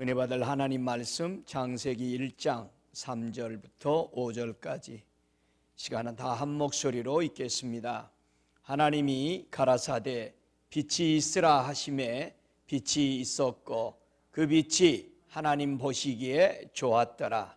은혜 받을 하나님 말씀 창세기 1장 3절부터 5절까지 시간은 다 한 목소리로 읽겠습니다. 하나님이 가라사대 빛이 있으라 하심에 빛이 있었고 그 빛이 하나님 보시기에 좋았더라.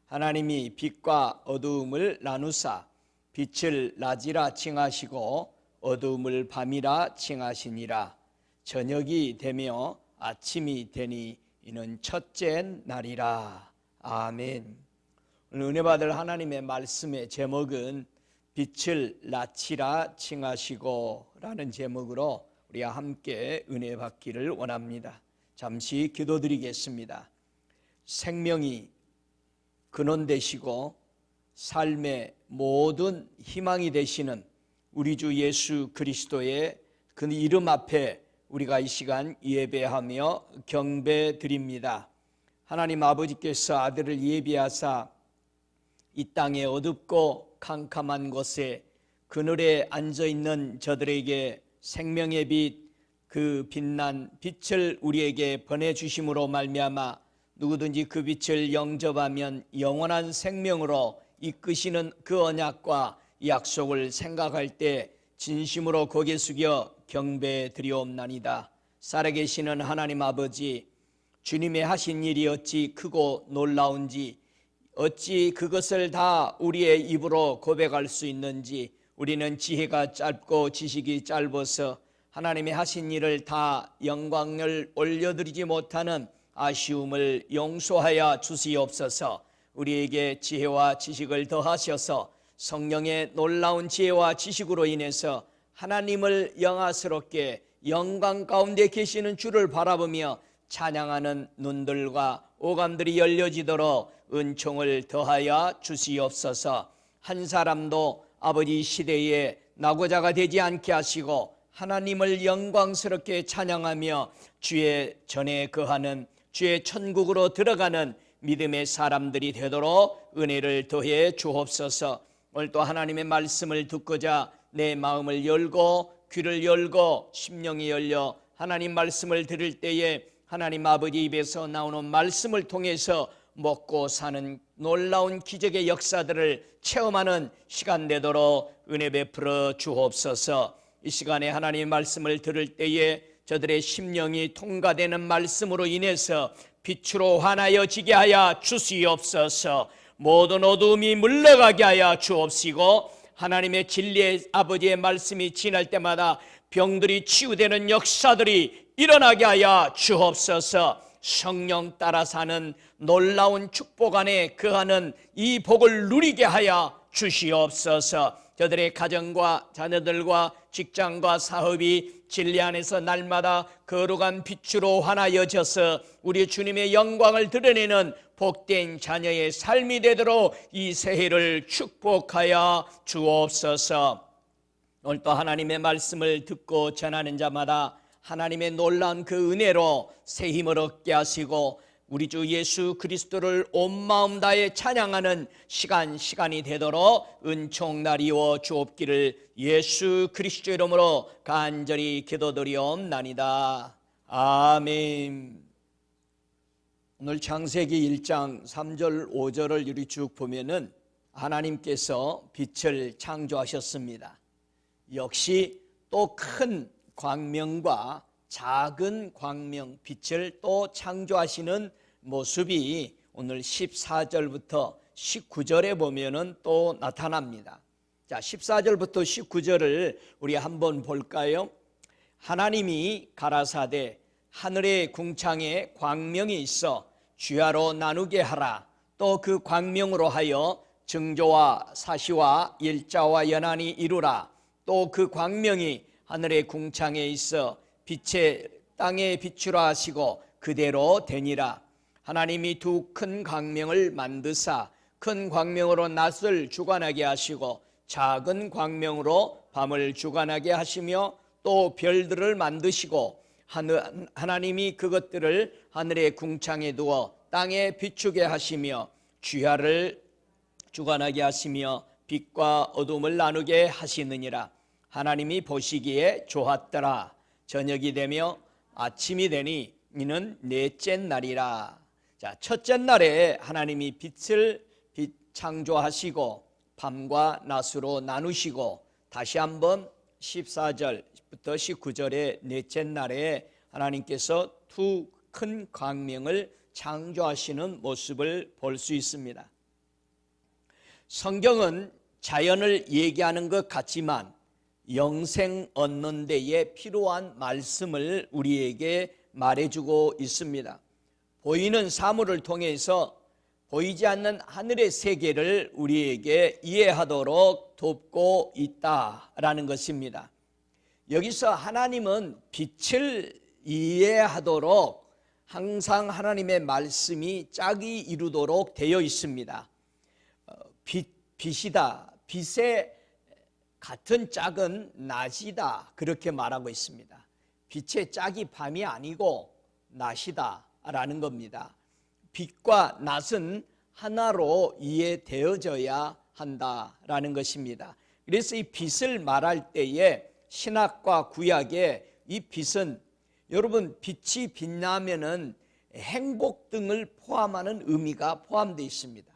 하나님이 빛과 어두움을 나누사 빛을 낮이라 칭하시고 어두움을 밤이라 칭하시니라. 저녁이 되며 아침이 되니 이는 첫째 날이라. 아멘. 오늘 은혜 받을 하나님의 말씀의 제목은 빛을 낮이라 칭하시고 라는 제목으로 우리와 함께 은혜 받기를 원합니다. 잠시 기도드리겠습니다. 생명이 근원 되시고 삶의 모든 희망이 되시는 우리 주 예수 그리스도의 그 이름 앞에 우리가 이 시간 예배하며 경배드립니다. 하나님 아버지께서 아들을 예비하사 이 땅의 어둡고 캄캄한 곳에 그늘에 앉아있는 저들에게 생명의 빛, 그 빛난 빛을 우리에게 보내주심으로 말미암아 누구든지 그 빛을 영접하면 영원한 생명으로 이끄시는 그 언약과 약속을 생각할 때 진심으로 고개 숙여 경배드리옵나이다. 살아계시는 하나님 아버지, 주님의 하신 일이 어찌 크고 놀라운지, 어찌 그것을 다 우리의 입으로 고백할 수 있는지, 우리는 지혜가 짧고 지식이 짧아서 하나님의 하신 일을 다 영광을 올려드리지 못하는 아쉬움을 용서하여 주시옵소서. 우리에게 지혜와 지식을 더하셔서 성령의 놀라운 지혜와 지식으로 인해서 하나님을 영화스럽게 영광 가운데 계시는 주를 바라보며 찬양하는 눈들과 오감들이 열려지도록 은총을 더하여 주시옵소서. 한 사람도 아버지 시대에 낙오자가 되지 않게 하시고 하나님을 영광스럽게 찬양하며 주의 전에 거하는 주의 천국으로 들어가는 믿음의 사람들이 되도록 은혜를 더해 주옵소서. 오늘 또 하나님의 말씀을 듣고자 내 마음을 열고 귀를 열고 심령이 열려 하나님 말씀을 들을 때에 하나님 아버지 입에서 나오는 말씀을 통해서 먹고 사는 놀라운 기적의 역사들을 체험하는 시간 되도록 은혜 베풀어 주옵소서. 이 시간에 하나님의 말씀을 들을 때에 저들의 심령이 통과되는 말씀으로 인해서 빛으로 환하여지게 하여 주시옵소서. 모든 어두움이 물러가게 하여 주옵시고 하나님의 진리의 아버지의 말씀이 지날 때마다 병들이 치유되는 역사들이 일어나게 하여 주옵소서. 성령 따라 사는 놀라운 축복 안에 거하는 이 복을 누리게 하여 주시옵소서. 저들의 가정과 자녀들과 직장과 사업이 진리 안에서 날마다 거룩한 빛으로 환하여져서 우리 주님의 영광을 드러내는 복된 자녀의 삶이 되도록 이 새해를 축복하여 주옵소서. 오늘 또 하나님의 말씀을 듣고 전하는 자마다 하나님의 놀라운 그 은혜로 새 힘을 얻게 하시고 우리 주 예수 그리스도를 온 마음 다해 찬양하는 시간이 되도록 은총나리워 주옵기를 예수 그리스도 이름으로 간절히 기도드리옵나이다. 아멘. 오늘 창세기 1장 3절 5절을 이리 쭉 보면은 하나님께서 빛을 창조하셨습니다. 역시 또 큰 광명과 작은 광명, 빛을 또 창조하시는 모습이 오늘 14절부터 19절에 보면은 또 나타납니다. 자, 14절부터 19절을 우리 한번 볼까요? 하나님이 가라사대 하늘의 궁창에 광명이 있어 주야로 나누게 하라. 또 그 광명으로 하여 정조와 사시와 일자와 연한이 이루라. 또 그 광명이 하늘의 궁창에 있어 빛의 땅에 비추라 하시고 그대로 되니라. 하나님이 두 큰 광명을 만드사 큰 광명으로 낮을 주관하게 하시고 작은 광명으로 밤을 주관하게 하시며 또 별들을 만드시고 하나님이 그것들을 하늘의 궁창에 두어 땅에 비추게 하시며 주야를 주관하게 하시며 빛과 어둠을 나누게 하시느니라. 하나님이 보시기에 좋았더라. 저녁이 되며 아침이 되니 이는 넷째 날이라. 자, 첫째 날에 하나님이 빛을 창조하시고 밤과 낮으로 나누시고 다시 한번 14절부터 19절의 넷째 날에 하나님께서 두 큰 광명을 창조하시는 모습을 볼 수 있습니다. 성경은 자연을 얘기하는 것 같지만 영생 얻는 데에 필요한 말씀을 우리에게 말해주고 있습니다. 보이는 사물을 통해서 보이지 않는 하늘의 세계를 우리에게 이해하도록 돕고 있다라는 것입니다. 여기서 하나님은 빛을 이해하도록 항상 하나님의 말씀이 짝이 이루도록 되어 있습니다. 빛이다. 빛의 같은 짝은 낮이다. 그렇게 말하고 있습니다. 빛의 짝이 밤이 아니고 낮이다 라는 겁니다. 빛과 낮은 하나로 이해되어져야 한다라는 것입니다. 그래서 이 빛을 말할 때에 신약과 구약에 이 빛은 여러분 빛이 빛나면은 행복 등을 포함하는 의미가 포함되어 있습니다.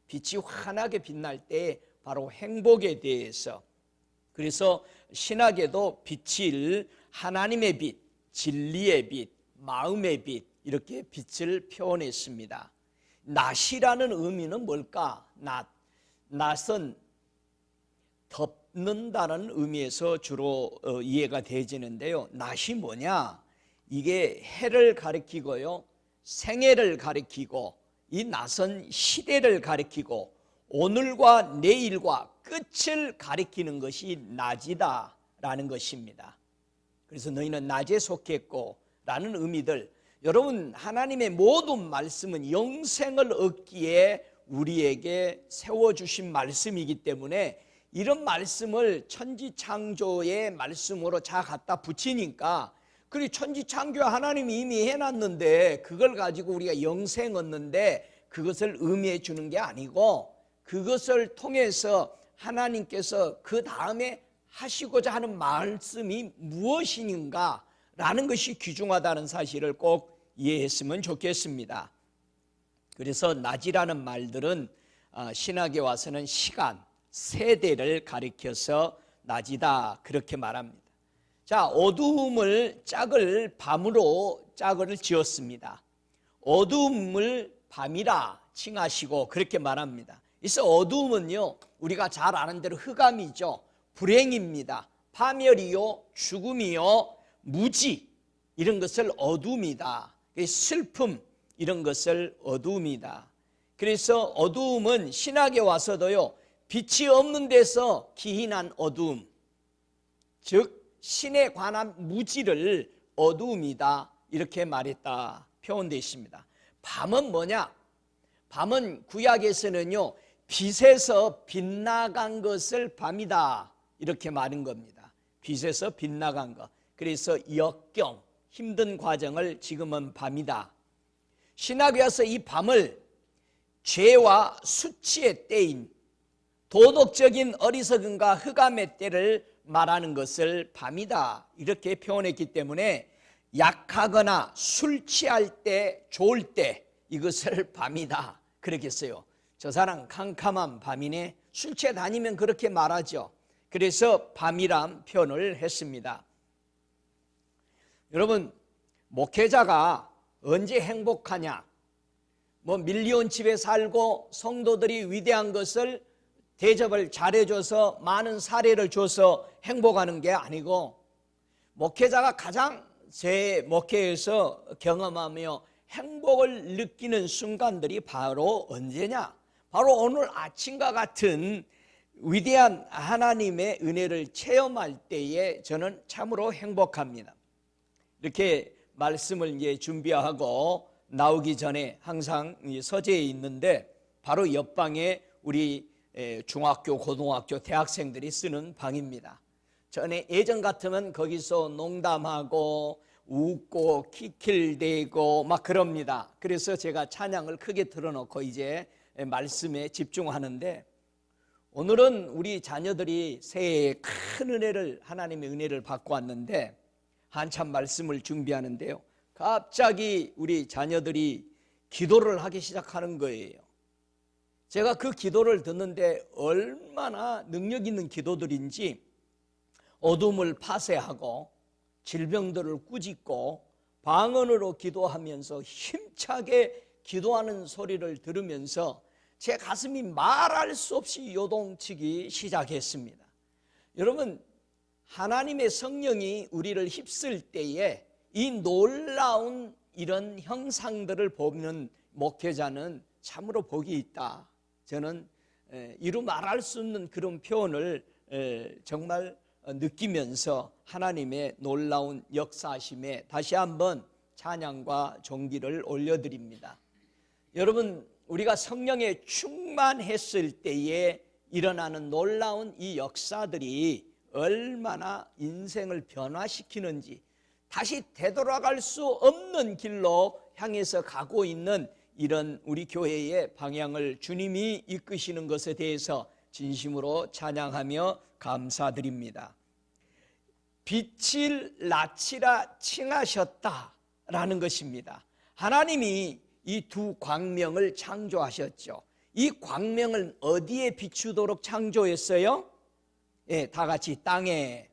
빛이 환하게 빛날 때 바로 행복에 대해서, 그래서 신약에도 빛을 하나님의 빛, 진리의 빛, 마음의 빛 이렇게 빛을 표현했습니다. 낮이라는 의미는 뭘까? 낮은 덮는다는 의미에서 주로 이해가 되지는데요. 낮이 뭐냐? 이게 해를 가리키고요, 생애를 가리키고 이 낮은 시대를 가리키고 오늘과 내일과 끝을 가리키는 것이 낮이다 라는 것입니다. 그래서 너희는 낮에 속했고 라는 의미들, 여러분 하나님의 모든 말씀은 영생을 얻기에 우리에게 세워주신 말씀이기 때문에 이런 말씀을 천지창조의 말씀으로 자 갖다 붙이니까, 그리고 천지창조 하나님이 이미 해놨는데 그걸 가지고 우리가 영생 얻는데 그것을 의미해 주는 게 아니고, 그것을 통해서 하나님께서 그 다음에 하시고자 하는 말씀이 무엇인가 라는 것이 귀중하다는 사실을 꼭 이해했으면 좋겠습니다. 그래서 낮이라는 말들은 신학에 와서는 시간, 세대를 가리켜서 낮이다 그렇게 말합니다. 자, 어두움을 짝을 밤으로 짝을 지었습니다. 어두움을 밤이라 칭하시고 그렇게 말합니다. 그래서 어두움은요, 우리가 잘 아는 대로 흑암이죠. 불행입니다. 파멸이요, 죽음이요, 무지 이런 것을 어둠이다. 슬픔 이런 것을 어둠이다. 그래서 어두움은 신학에 와서도요, 빛이 없는 데서 기인한 어두움, 즉 신에 관한 무지를 어두움이다 이렇게 말했다 표현되어 있습니다. 밤은 뭐냐? 밤은 구약에서는요, 빛에서 빗나간 것을 밤이다 이렇게 말한 겁니다. 빛에서 빗나간 것. 그래서 역경, 힘든 과정을 지금은 밤이다. 신학에 와서 이 밤을 죄와 수치의 때인 도덕적인 어리석음과 흑암의 때를 말하는 것을 밤이다 이렇게 표현했기 때문에 약하거나 술 취할 때, 좋을 때 이것을 밤이다 그렇게 써요. 저 사람 캄캄한 밤이네, 술 취해 다니면 그렇게 말하죠. 그래서 밤이란 표현을 했습니다. 여러분, 목회자가 언제 행복하냐? 뭐 밀리온 집에 살고 성도들이 위대한 것을 대접을 잘해줘서 많은 사례를 줘서 행복하는 게 아니고, 목회자가 가장 제 목회에서 경험하며 행복을 느끼는 순간들이 바로 언제냐? 바로 오늘 아침과 같은 위대한 하나님의 은혜를 체험할 때에 저는 참으로 행복합니다. 이렇게 말씀을 이제 준비하고 나오기 전에 항상 서재에 있는데 바로 옆방에 우리 중학교, 고등학교, 대학생들이 쓰는 방입니다. 전에 예전 같으면 거기서 농담하고 웃고 키킬대고 막 그럽니다. 그래서 제가 찬양을 크게 틀어놓고 이제 말씀에 집중하는데, 오늘은 우리 자녀들이 새해에 큰 은혜를, 하나님의 은혜를 받고 왔는데 한참 말씀을 준비하는데요, 갑자기 우리 자녀들이 기도를 하기 시작하는 거예요. 제가 그 기도를 듣는데 얼마나 능력 있는 기도들인지, 어둠을 파쇄하고 질병들을 꾸짖고 방언으로 기도하면서 힘차게 기도하는 소리를 들으면서 제 가슴이 말할 수 없이 요동치기 시작했습니다. 여러분, 하나님의 성령이 우리를 휩쓸 때에 이 놀라운 이런 형상들을 보는 목회자는 참으로 복이 있다. 저는 이루 말할 수 없는 그런 표현을 정말 느끼면서 하나님의 놀라운 역사하심에 다시 한번 찬양과 존귀를 올려드립니다. 여러분, 우리가 성령에 충만했을 때에 일어나는 놀라운 이 역사들이 얼마나 인생을 변화시키는지, 다시 되돌아갈 수 없는 길로 향해서 가고 있는 이런 우리 교회의 방향을 주님이 이끄시는 것에 대해서 진심으로 찬양하며 감사드립니다. 빛을 낯이라 칭하셨다라는 것입니다. 하나님이 이 두 광명을 창조하셨죠. 이 광명을 어디에 비추도록 창조했어요? 예, 다 같이 땅에.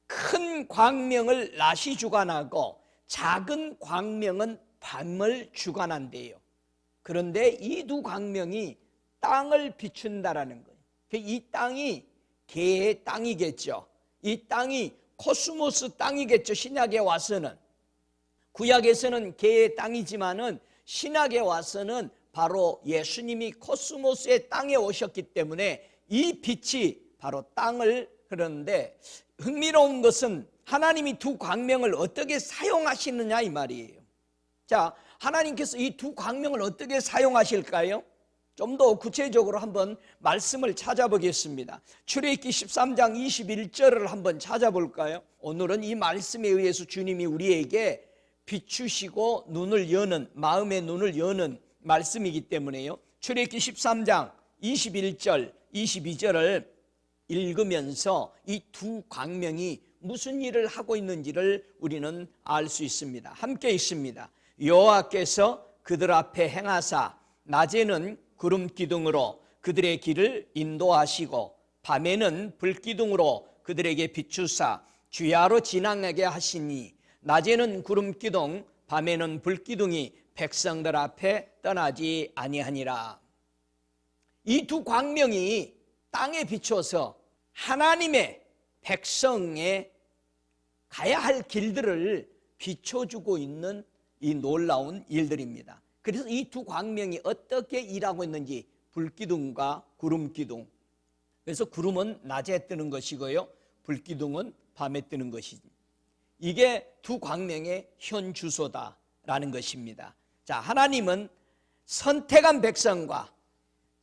큰 광명을 낮이 주관하고 작은 광명은 밤을 주관한대요. 그런데 이 두 광명이 땅을 비춘다라는 거예요. 이 땅이 개의 땅이겠죠. 이 땅이 코스모스 땅이겠죠. 신약에 와서는. 구약에서는 개의 땅이지만은 신약에 와서는 바로 예수님이 코스모스의 땅에 오셨기 때문에 이 빛이 바로 땅을 흐르는데, 흥미로운 것은 하나님이 두 광명을 어떻게 사용하시느냐 이 말이에요. 자, 하나님께서 이 두 광명을 어떻게 사용하실까요? 좀 더 구체적으로 한번 말씀을 찾아보겠습니다. 출애굽기 13장 21절을 한번 찾아볼까요? 오늘은 이 말씀에 의해서 주님이 우리에게 비추시고 눈을 여는, 마음의 눈을 여는 말씀이기 때문에요. 출애굽기 13장 21절 22절을 읽으면서 이 두 광명이 무슨 일을 하고 있는지를 우리는 알 수 있습니다. 함께 읽습니다. 여호와께서 그들 앞에 행하사 낮에는 구름 기둥으로 그들의 길을 인도하시고 밤에는 불기둥으로 그들에게 비추사 주야로 지나가게 하시니 낮에는 구름 기둥 밤에는 불기둥이 백성들 앞에 떠나지 아니하니라. 이 두 광명이 땅에 비춰서 하나님의 백성에 가야 할 길들을 비춰주고 있는 이 놀라운 일들입니다. 그래서 이 두 광명이 어떻게 일하고 있는지, 불기둥과 구름기둥. 그래서 구름은 낮에 뜨는 것이고요, 불기둥은 밤에 뜨는 것이지. 이게 두 광명의 현 주소다라는 것입니다. 자, 하나님은 선택한 백성과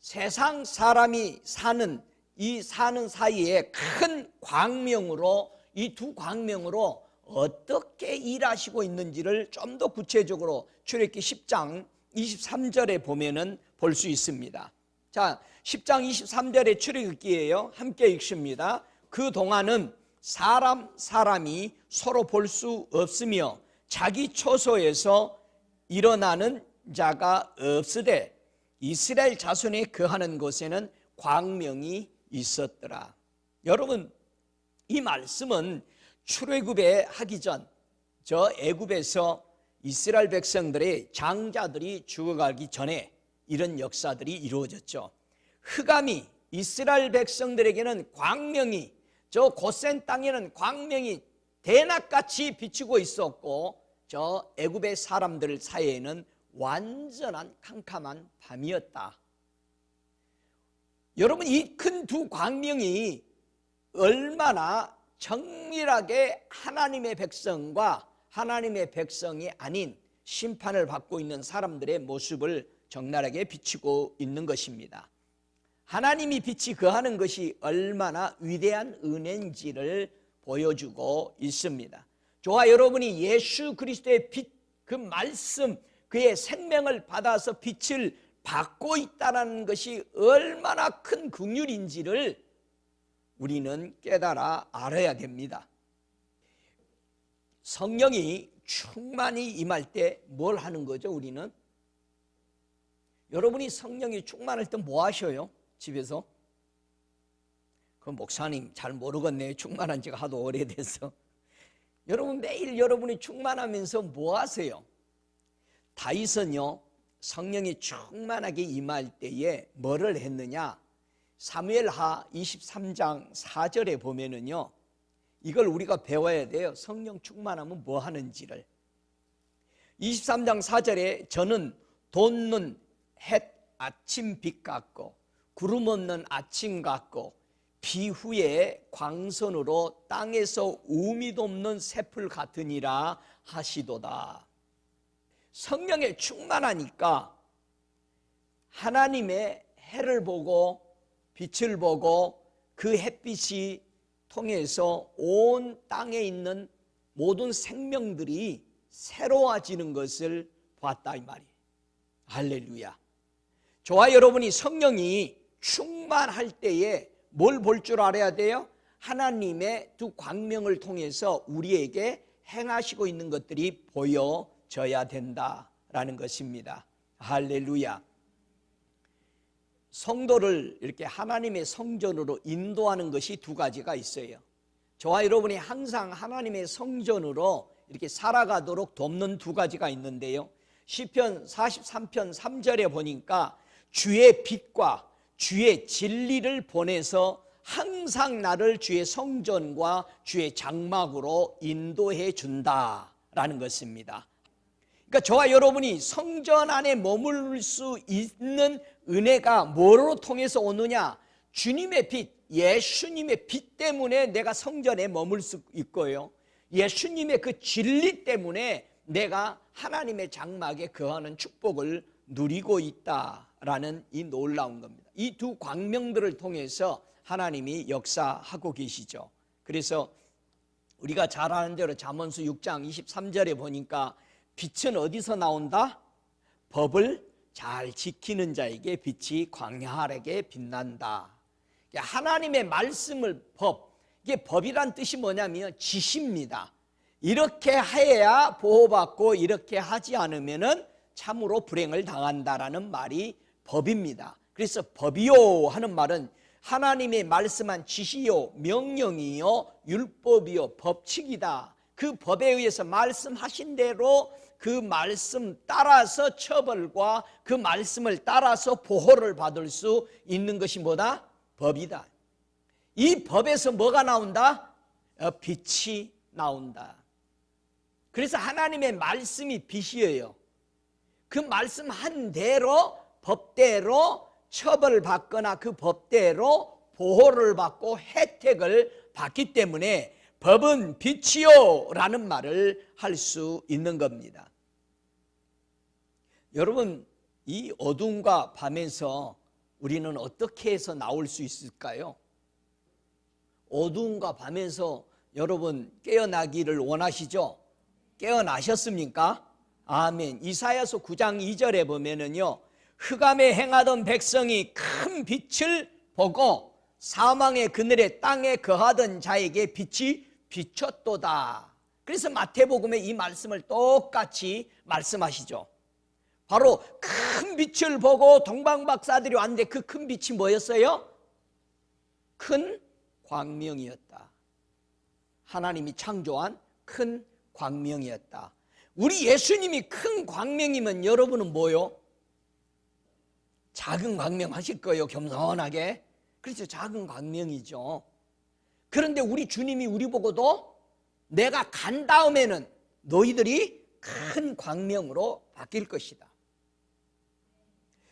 세상 사람이 사는 이 사는 사이에 큰 광명으로, 이 두 광명으로 어떻게 일하시고 있는지를 좀 더 구체적으로 출애굽기 10장 23절에 보면은 볼 수 있습니다. 자, 10장 23절의 출애굽기예요. 함께 읽습니다. 그 동안은 사람이 서로 볼 수 없으며 자기 처소에서 일어나는 자가 없으되 이스라엘 자손이 거하는 곳에는 광명이 있었더라. 여러분, 이 말씀은 출애굽에 하기 전 저 애굽에서 이스라엘 백성들의 장자들이 죽어가기 전에 이런 역사들이 이루어졌죠. 흑암이 이스라엘 백성들에게는 광명이, 저 고센 땅에는 광명이 대낮같이 비치고 있었고, 저 애굽의 사람들 사이에는 완전한 캄캄한 밤이었다. 여러분, 이 큰 두 광명이 얼마나 정밀하게 하나님의 백성과 하나님의 백성이 아닌 심판을 받고 있는 사람들의 모습을 적나라하게 비추고 있는 것입니다. 하나님이 빛이 거하는 것이 얼마나 위대한 은혜인지를 보여주고 있습니다. 저와 여러분이 예수 그리스도의 빛, 그 말씀, 그의 생명을 받아서 빛을 받고 있다는 것이 얼마나 큰 긍휼인지를 우리는 깨달아 알아야 됩니다. 성령이 충만히 임할 때 뭘 하는 거죠? 우리는 여러분이 성령이 충만할 때 뭐 하셔요? 집에서? 그 목사님 잘 모르겠네요. 충만한 지가 하도 오래돼서. 여러분 매일 여러분이 충만하면서 뭐 하세요? 다윗은요 성령이 충만하게 임할 때에 뭐를 했느냐? 사무엘하 23장 4절에 보면은요 이걸 우리가 배워야 돼요. 성령 충만하면 뭐 하는지를. 23장 4절에 저는 돋는 햇 아침 빛 같고 구름 없는 아침 같고 비 후에 광선으로 땅에서 우미도 없는 새풀 같으니라 하시도다. 성령에 충만하니까 하나님의 해를 보고 빛을 보고 그 햇빛이 통해서 온 땅에 있는 모든 생명들이 새로워지는 것을 봤다 이 말이에요. 할렐루야. 저와 여러분이 성령이 충만할 때에 뭘 볼 줄 알아야 돼요? 하나님의 두 광명을 통해서 우리에게 행하시고 있는 것들이 보여져야 된다라는 것입니다. 할렐루야. 성도를 이렇게 하나님의 성전으로 인도하는 것이 두 가지가 있어요. 저와 여러분이 항상 하나님의 성전으로 이렇게 살아가도록 돕는 두 가지가 있는데요. 시편 43편 3절에 보니까 주의 빛과 주의 진리를 보내서 항상 나를 주의 성전과 주의 장막으로 인도해 준다라는 것입니다. 그러니까 저와 여러분이 성전 안에 머물 수 있는 은혜가 뭐로 통해서 오느냐? 주님의 빛, 예수님의 빛 때문에 내가 성전에 머물 수 있고요. 예수님의 그 진리 때문에 내가 하나님의 장막에 거하는 축복을 누리고 있다라는 이 놀라운 겁니다. 이 두 광명들을 통해서 하나님이 역사하고 계시죠. 그래서 우리가 잘 아는 대로 잠언수 6장 23절에 보니까 빛은 어디서 나온다? 법을 잘 지키는 자에게 빛이 광야하게 빛난다. 하나님의 말씀을 이게 법이란 뜻이 뭐냐면 지시입니다. 이렇게 해야 보호받고 이렇게 하지 않으면 참으로 불행을 당한다라는 말이 법입니다. 그래서 법이요 하는 말은 하나님의 말씀한 지시요 명령이요 율법이요 법칙이다. 그 법에 의해서 말씀하신 대로 그 말씀 따라서 처벌과 그 말씀을 따라서 보호를 받을 수 있는 것이 뭐다? 법이다. 이 법에서 뭐가 나온다? 빛이 나온다. 그래서 하나님의 말씀이 빛이에요. 그 말씀한 대로 법대로 처벌받거나 그 법대로 보호를 받고 혜택을 받기 때문에 법은 빛이요 라는 말을 할 수 있는 겁니다. 여러분 이 어둠과 밤에서 우리는 어떻게 해서 나올 수 있을까요? 어둠과 밤에서 여러분 깨어나기를 원하시죠? 깨어나셨습니까? 아멘. 이사야서 9장 2절에 보면은요 흑암에 행하던 백성이 큰 빛을 보고 사망의 그늘에 땅에 거하던 자에게 빛이 비쳤도다. 그래서 마태복음에 이 말씀을 똑같이 말씀하시죠. 바로 큰 빛을 보고 동방박사들이 왔는데 그 큰 빛이 뭐였어요? 큰 광명이었다. 하나님이 창조한 큰 광명이었다. 우리 예수님이 큰 광명이면 여러분은 뭐요? 작은 광명 하실 거예요, 겸손하게. 그렇죠, 작은 광명이죠. 그런데 우리 주님이 우리 보고도 내가 간 다음에는 너희들이 큰 광명으로 바뀔 것이다.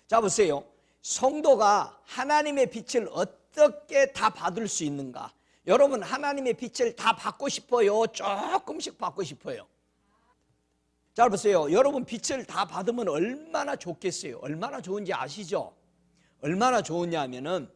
자 보세요. 성도가 하나님의 빛을 어떻게 다 받을 수 있는가? 여러분 하나님의 빛을 다 받고 싶어요? 조금씩 받고 싶어요? 자 보세요. 여러분 빛을 다 받으면 얼마나 좋겠어요? 얼마나 좋은지 아시죠? 얼마나 좋으냐 하면은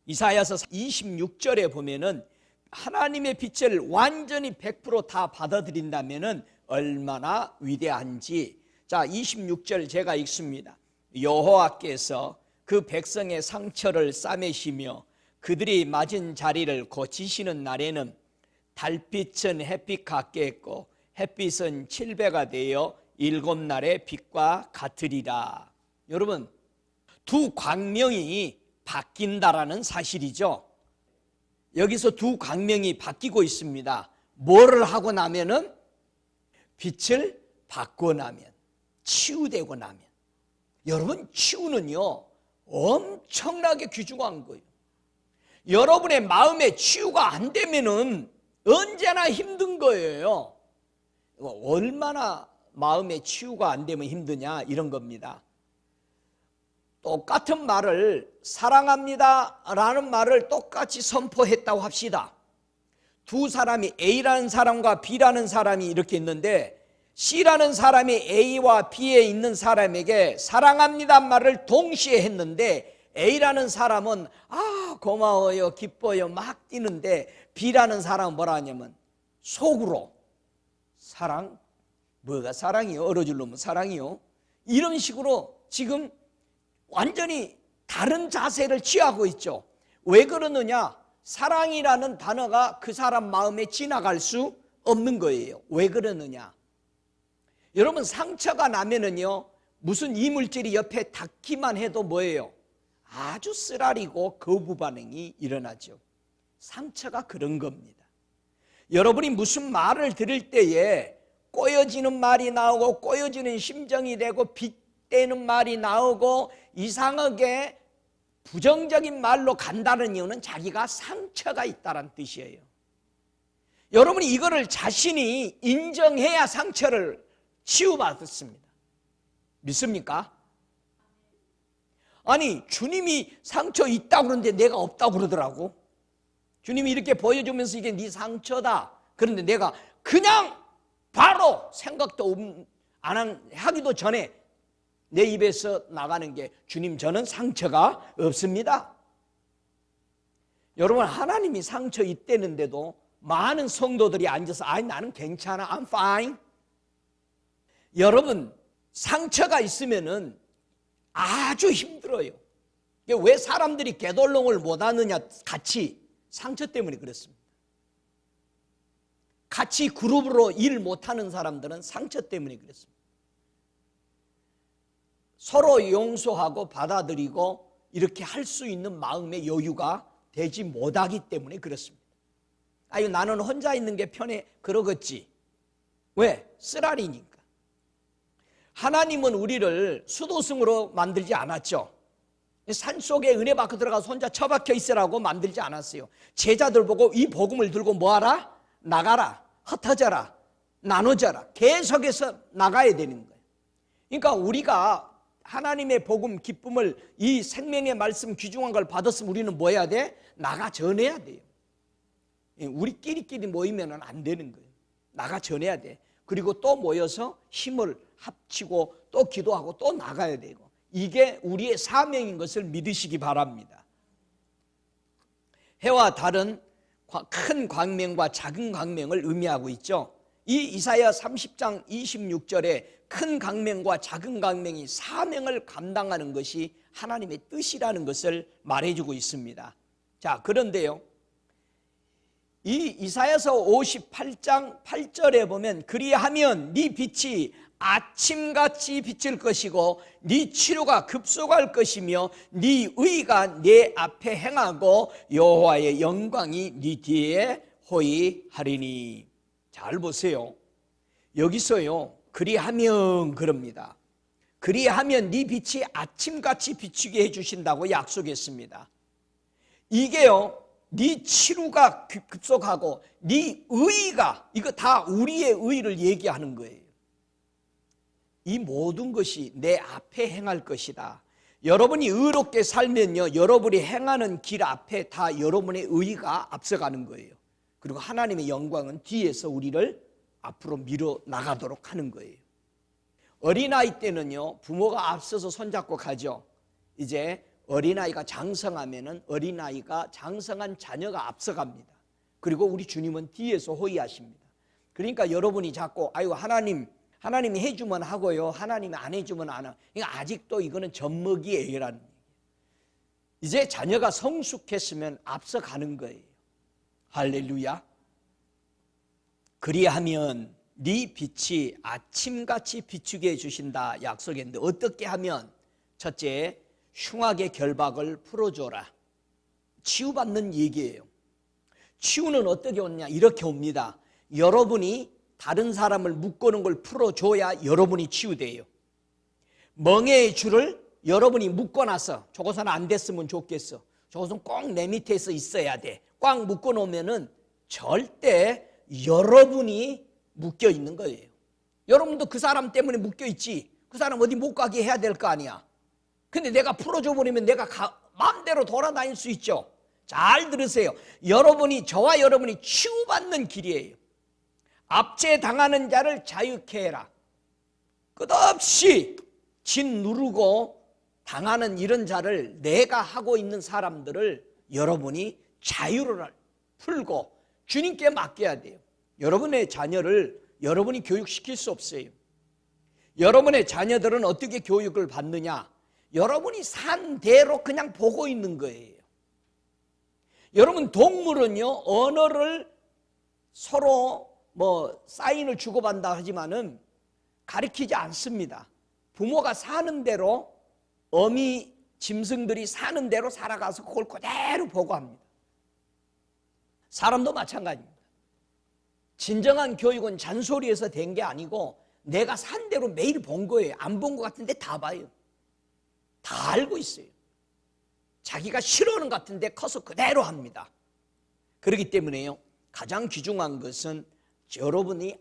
이사야서 26절에 보면은 하나님의 빛을 완전히 100% 다 받아들인다면은 얼마나 위대한지. 자 26절 제가 읽습니다. 여호와께서 그 백성의 상처를 싸매시며 그들이 맞은 자리를 고치시는 날에는 달빛은 햇빛 같게 했고 햇빛은 7배가 되어 7날의 빛과 같으리라. 여러분, 두 광명이 바뀐다라는 사실이죠. 여기서 두 광명이 바뀌고 있습니다. 뭐를 하고 나면은? 빛을 받고 나면, 치유되고 나면. 여러분, 치유는요 엄청나게 귀중한 거예요. 여러분의 마음에 치유가 안 되면은 언제나 힘든 거예요. 얼마나 마음에 치유가 안 되면 힘드냐, 이런 겁니다. 똑같은 말을, 사랑합니다 라는 말을 똑같이 선포했다고 합시다. 두 사람이, A라는 사람과 B라는 사람이 이렇게 있는데, C라는 사람이 A와 B에 있는 사람에게 사랑합니다 말을 동시에 했는데, A라는 사람은 고마워요, 기뻐요 막 뛰는데, B라는 사람은 뭐라 하냐면 속으로 사랑, 뭐가 사랑이요? 얼어줄려면 사랑이요? 이런 식으로 지금 완전히 다른 자세를 취하고 있죠. 왜 그러느냐? 사랑이라는 단어가 그 사람 마음에 지나갈 수 없는 거예요. 왜 그러느냐? 여러분, 상처가 나면은요 무슨 이물질이 옆에 닿기만 해도 뭐예요? 아주 쓰라리고 거부 반응이 일어나죠. 상처가 그런 겁니다. 여러분이 무슨 말을 들을 때에 꼬여지는 말이 나오고 꼬여지는 심정이 되고 빗대는 말이 나오고 이상하게 부정적인 말로 간다는 이유는 자기가 상처가 있다는 뜻이에요. 여러분이 이거를 자신이 인정해야 상처를 치유받았습니다. 믿습니까? 아니, 주님이 상처 있다고 그러는데 내가 없다고 그러더라고. 주님이 이렇게 보여주면서 이게 네 상처다. 그런데 내가 그냥 바로 생각도 안 하기도 전에 내 입에서 나가는 게, 주님 저는 상처가 없습니다. 여러분, 하나님이 상처 있다는데도 많은 성도들이 앉아서 나는 괜찮아, I'm fine. 여러분, 상처가 있으면은 아주 힘들어요. 왜 사람들이 게돌롱을 못하느냐? 같이 상처 때문에 그렇습니다. 같이 그룹으로 일 못하는 사람들은 상처 때문에 그렇습니다. 서로 용서하고 받아들이고 이렇게 할 수 있는 마음의 여유가 되지 못하기 때문에 그렇습니다. 나는 혼자 있는 게 편해, 그러겠지. 왜? 쓰라리니까. 하나님은 우리를 수도승으로 만들지 않았죠. 산속에 은혜 받고 들어가서 혼자 처박혀 있으라고 만들지 않았어요. 제자들 보고 이 복음을 들고 뭐하라? 나가라, 흩어져라, 나눠져라, 계속해서 나가야 되는 거예요. 그러니까 우리가 하나님의 복음, 기쁨을, 이 생명의 말씀, 귀중한 걸 받았으면 우리는 뭐 해야 돼? 나가 전해야 돼요. 우리끼리끼리 모이면 안 되는 거예요. 나가 전해야 돼. 그리고 또 모여서 힘을 합치고 또 기도하고 또 나가야 되고, 이게 우리의 사명인 것을 믿으시기 바랍니다. 해와 달은 큰 광명과 작은 광명을 의미하고 있죠. 이 이사야 30장 26절에 큰 광명과 작은 광명이 사명을 감당하는 것이 하나님의 뜻이라는 것을 말해주고 있습니다. 자, 그런데요, 이 이사야서 58장 8절에 보면, 그리하면 네 빛이 아침같이 비칠 것이고 네 치료가 급속할 것이며 네 의가 네 앞에 행하고 여호와의 영광이 네 뒤에 호위하리니. 잘 보세요. 여기서요, 그리하면 그럽니다. 그리하면 네 빛이 아침같이 비추게 해주신다고 약속했습니다. 이게요, 네 치료가 급속하고 네 의가, 이거 다 우리의 의를 얘기하는 거예요. 이 모든 것이 내 앞에 행할 것이다. 여러분이 의롭게 살면요, 여러분이 행하는 길 앞에 다 여러분의 의가 앞서가는 거예요. 그리고 하나님의 영광은 뒤에서 우리를 앞으로 밀어 나가도록 하는 거예요. 어린아이 때는요, 부모가 앞서서 손잡고 가죠. 이제 어린아이가 장성하면은 어린아이가 장성한 자녀가 앞서갑니다. 그리고 우리 주님은 뒤에서 호위하십니다. 그러니까 여러분이 자꾸 하나님이 해주면 하고요, 하나님이 안 해주면 안 하고, 그러니까 아직도 이거는 젖먹이에요라는 얘기예요. 이제 자녀가 성숙했으면 앞서가는 거예요. 할렐루야. 그리하면 네 빛이 아침같이 비추게 해주신다 약속했는데 어떻게 하면? 첫째, 흉악의 결박을 풀어줘라. 치유받는 얘기예요. 치유는 어떻게 오느냐? 이렇게 옵니다. 여러분이 다른 사람을 묶어놓은 걸 풀어줘야 여러분이 치유돼요. 멍에의 줄을 여러분이 묶어놔서 저것은 안 됐으면 좋겠어, 저것은 꼭 내 밑에서 있어야 돼, 꽉 묶어놓으면은 절대 여러분이 묶여 있는 거예요. 여러분도 그 사람 때문에 묶여 있지. 그 사람 어디 못 가게 해야 될 거 아니야. 근데 내가 풀어줘 버리면 내가 마음대로 돌아다닐 수 있죠. 잘 들으세요. 저와 여러분이 치유받는 길이에요. 압제당하는 자를 자유케 해라. 끝없이 짓누르고 당하는 이런 자를, 내가 하고 있는 사람들을 여러분이 자유를 풀고 주님께 맡겨야 돼요. 여러분의 자녀를 여러분이 교육시킬 수 없어요. 여러분의 자녀들은 어떻게 교육을 받느냐? 여러분이 산 대로 그냥 보고 있는 거예요. 여러분, 동물은요, 언어를 서로 사인을 주고받는다 하지만은 가르치지 않습니다. 부모가 사는 대로, 어미 짐승들이 사는 대로 살아가서 그걸 그대로 보고합니다. 사람도 마찬가지입니다. 진정한 교육은 잔소리에서 된 게 아니고 내가 산 대로 매일 본 거예요. 안 본 것 같은데 다 봐요. 다 알고 있어요. 자기가 싫어하는 것 같은데 커서 그대로 합니다. 그렇기 때문에요, 가장 귀중한 것은 여러분이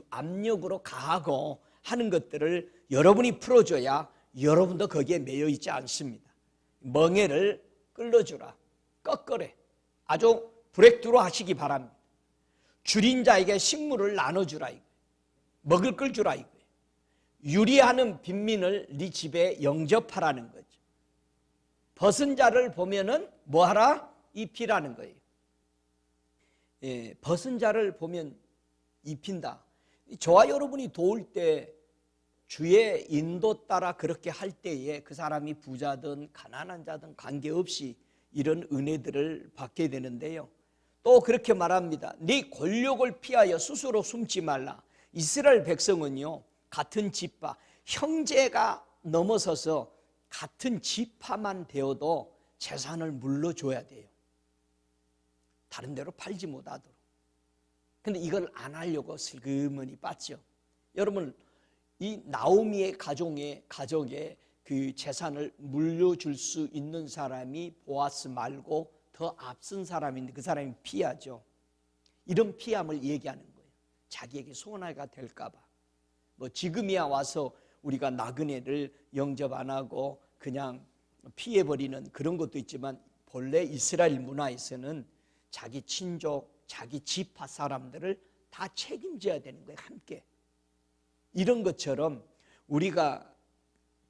압력으로 가하고 하는 것들을 여러분이 풀어줘야 여러분도 거기에 매여 있지 않습니다. 멍에를 끌어주라. 꺾으래. 아주 브레이크로 하시기 바랍니다. 줄인 자에게 식물을 나눠주라. 먹을 걸 주라. 유리하는 빈민을 네 집에 영접하라는 거죠. 벗은 자를 보면은 뭐하라? 입히라는 거예요. 예, 벗은 자를 보면 입힌다. 저와 여러분이 도울 때 주의 인도 따라 그렇게 할 때에 그 사람이 부자든 가난한 자든 관계없이 이런 은혜들을 받게 되는데요, 또 그렇게 말합니다. 네 권력을 피하여 스스로 숨지 말라. 이스라엘 백성은요, 같은 지파, 형제가 넘어서서 같은 지파만 되어도 재산을 물러줘야 돼요. 다른 데로 팔지 못하도록. 근데 이걸 안 하려고 슬그머니 빠져. 여러분, 이 나오미의 가족의 그 재산을 물려줄 수 있는 사람이 보아스 말고 더 앞선 사람인데 그 사람이 피하죠. 이런 피함을 얘기하는 거예요. 자기에게 손해가 될까 봐. 지금이야 와서 우리가 나그네를 영접 안 하고 그냥 피해버리는 그런 것도 있지만, 본래 이스라엘 문화에서는 자기 친족, 자기 지파 사람들을 다 책임져야 되는 거예요. 함께. 이런 것처럼 우리가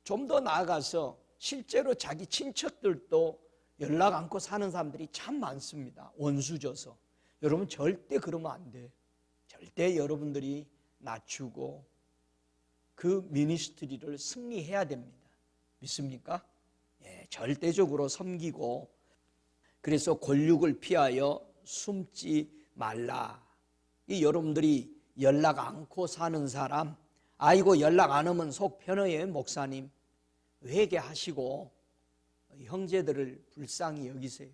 좀 더 나아가서 실제로 자기 친척들도 연락 않고 사는 사람들이 참 많습니다. 원수져서. 여러분, 절대 그러면 안 돼. 절대 여러분들이 낮추고 그 미니스트리를 승리해야 됩니다. 믿습니까? 예, 절대적으로 섬기고, 그래서 권력을 피하여 숨지 말라. 이 여러분들이 연락 않고 사는 사람, 아이고 연락 안 하면 속 편해요. 목사님, 회개하시고 형제들을 불쌍히 여기세요.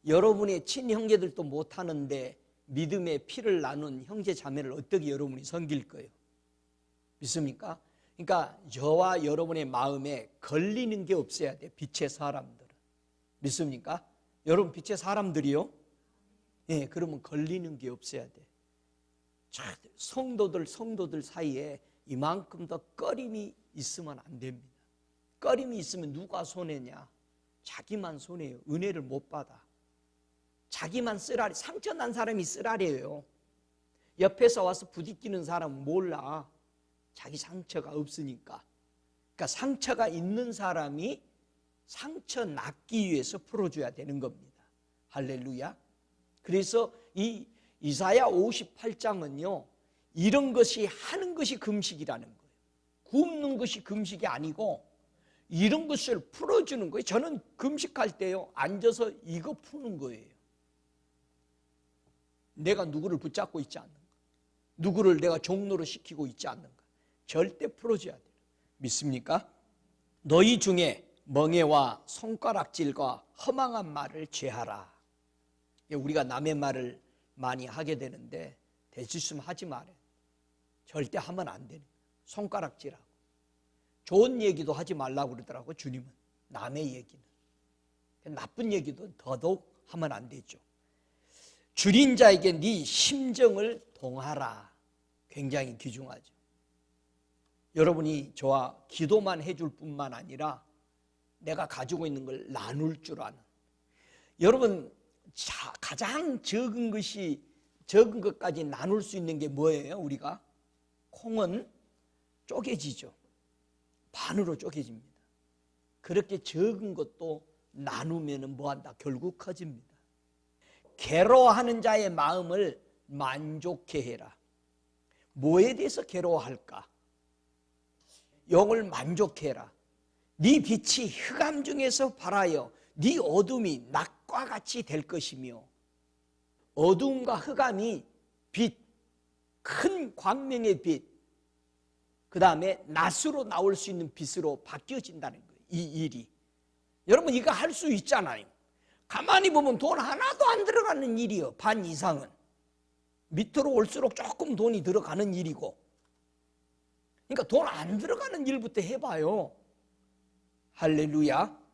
여러분의 친형제들도 못하는데 믿음의 피를 나눈 형제 자매를 어떻게 여러분이 섬길 거예요? 믿습니까? 그러니까 저와 여러분의 마음에 걸리는 게 없어야 돼. 빛의 사람들은. 믿습니까? 여러분, 빛의 사람들이요? 예, 그러면 걸리는 게 없어야 돼. 성도들 사이에 이만큼 더 꺼림이 있으면 안 됩니다. 꺼림이 있으면 누가 손해냐? 자기만 손해요. 은혜를 못 받아. 자기만 쓰라리. 상처 난 사람이 쓰라리예요. 옆에서 와서 부딪히는 사람은 몰라. 자기 상처가 없으니까. 그러니까 상처가 있는 사람이 상처 낫기 위해서 풀어줘야 되는 겁니다. 할렐루야. 그래서 이 이사야 58장은요, 이런 것이 하는 것이 금식이라는 거예요. 굶는 것이 금식이 아니고 이런 것을 풀어주는 거예요. 저는 금식할 때요, 앉아서 이거 푸는 거예요. 내가 누구를 붙잡고 있지 않는 거. 누구를 내가 종로로 시키고 있지 않는가? 절대 풀어줘야 돼요. 믿습니까? 너희 중에 멍에와 손가락질과 허망한 말을 제하라. 우리가 남의 말을 많이 하게 되는데 대지수면 하지 말아요. 절대 하면 안 되는 거예요. 손가락질하고 좋은 얘기도 하지 말라고 그러더라고 주님은. 남의 얘기는 나쁜 얘기도 더더욱 하면 안 되죠. 줄인 자에게 네 심정을 동하라. 굉장히 귀중하죠. 여러분이 저와 기도만 해줄 뿐만 아니라 내가 가지고 있는 걸 나눌 줄 아는, 여러분 가장 적은 것까지 나눌 수 있는 게 뭐예요? 우리가 콩은 쪼개지죠. 반으로 쪼개집니다. 그렇게 적은 것도 나누면 뭐한다? 결국 커집니다. 괴로워하는 자의 마음을 만족해 해라. 뭐에 대해서 괴로워할까? 영을 만족해라. 네 빛이 흑암 중에서 발하여 네 어둠이 낮과 같이 될 것이며, 어둠과 흑암이 빛, 큰 광명의 빛, 그 다음에 낮으로 나올 수 있는 빛으로 바뀌어진다는 거예요. 이 일이. 여러분 이거 할 수 있잖아요. 가만히 보면 돈 하나도 안 들어가는 일이요. 반 이상은. 밑으로 올수록 조금 돈이 들어가는 일이고, 그러니까 돈 안 들어가는 일부터 해봐요. 할렐루야.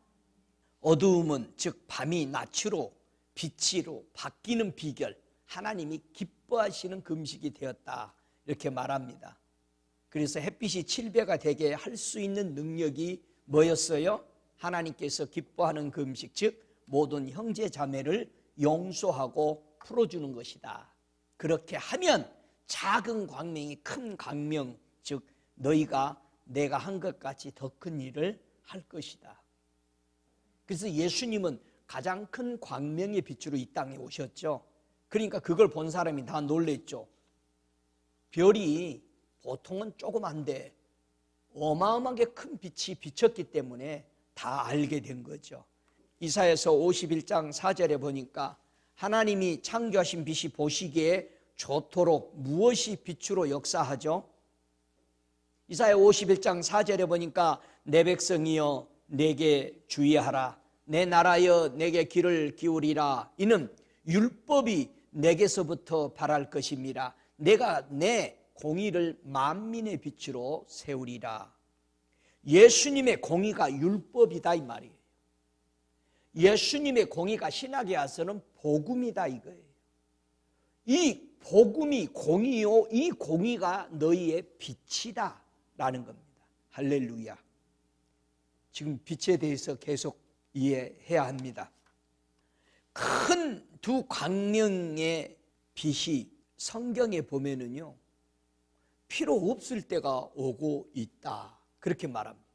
어두움은 즉 밤이 낮으로 빛으로 바뀌는 비결, 하나님이 기뻐하시는 금식이 되었다, 이렇게 말합니다. 그래서 햇빛이 7배가 되게 할 수 있는 능력이 뭐였어요? 하나님께서 기뻐하는 금식, 즉 모든 형제 자매를 용서하고 풀어주는 것이다. 그렇게 하면 작은 광명이 큰 광명, 즉 너희가 내가 한 것 같이 더 큰 일을 할 것이다. 그래서 예수님은 가장 큰 광명의 빛으로 이 땅에 오셨죠. 그러니까 그걸 본 사람이 다 놀랬죠. 별이 보통은 조그만데 어마어마하게 큰 빛이 비쳤기 때문에 다 알게 된 거죠. 이사야서 51장 4절에 보니까 하나님이 창조하신 빛이 보시기에 좋도록 무엇이 빛으로 역사하죠? 이사야 51장 4절에 보니까 내 백성이여 내게 주의하라. 내 나라여 내게 귀를 기울이라. 이는 율법이 내게서부터 발할 것입니다. 내가 내 공의를 만민의 빛으로 세우리라. 예수님의 공의가 율법이다 이 말이에요. 예수님의 공의가 신학에 와서는 복음이다 이거예요. 이 복음이 공의요, 이 공의가 너희의 빛이다 라는 겁니다. 할렐루야. 지금 빛에 대해서 계속 이해해야 합니다. 큰 두 광명의 빛이 성경에 보면은요, 필요 없을 때가 오고 있다, 그렇게 말합니다.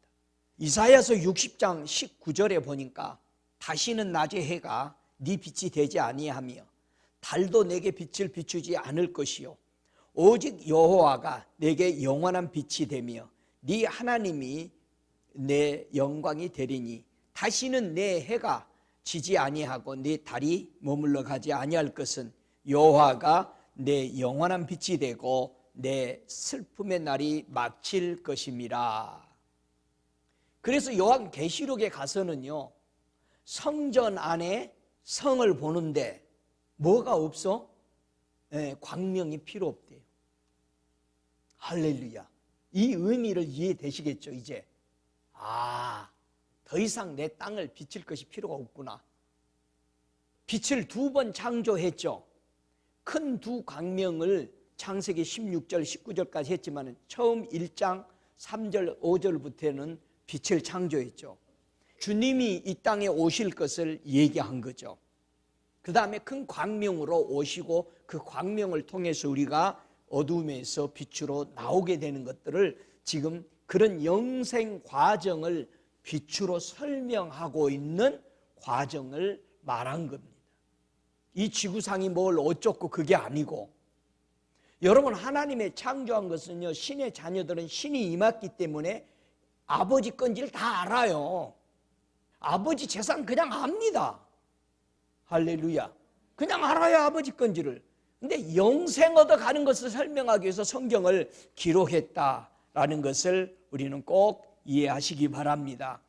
이사야서 60장 19절에 보니까 다시는 낮의 해가 네 빛이 되지 아니하며 달도 내게 빛을 비추지 않을 것이요 오직 여호와가 내게 영원한 빛이 되며 네 하나님이 내 영광이 되리니 다시는 내 해가 지지 아니하고 네 달이 머물러 가지 아니할 것은 여호와가 내 영원한 빛이 되고 내 슬픔의 날이 막칠 것임이라. 그래서 요한계시록에 가서는요, 성전 안에 성을 보는데 뭐가 없어? 광명이 필요 없대요. 할렐루야. 이 의미를 이해되시겠죠 이제? 더 이상 내 땅을 비칠 것이 필요가 없구나. 빛을 2번 창조했죠. 큰 두 광명을 창세기 16절 19절까지 했지만 처음 1장 3절 5절부터는 빛을 창조했죠. 주님이 이 땅에 오실 것을 얘기한 거죠. 그 다음에 큰 광명으로 오시고 그 광명을 통해서 우리가 어둠에서 빛으로 나오게 되는 것들을 지금 그런 영생 과정을 빛으로 설명하고 있는 과정을 말한 겁니다. 이 지구상이 뭘 어쩌고 그게 아니고, 여러분 하나님의 창조한 것은요, 신의 자녀들은 신이 임했기 때문에 아버지 건지를 다 알아요. 아버지 재산 그냥 압니다. 할렐루야. 그냥 알아요 아버지 건지를. 근데 영생 얻어가는 것을 설명하기 위해서 성경을 기록했다라는 것을 우리는 꼭 이해하시기 바랍니다.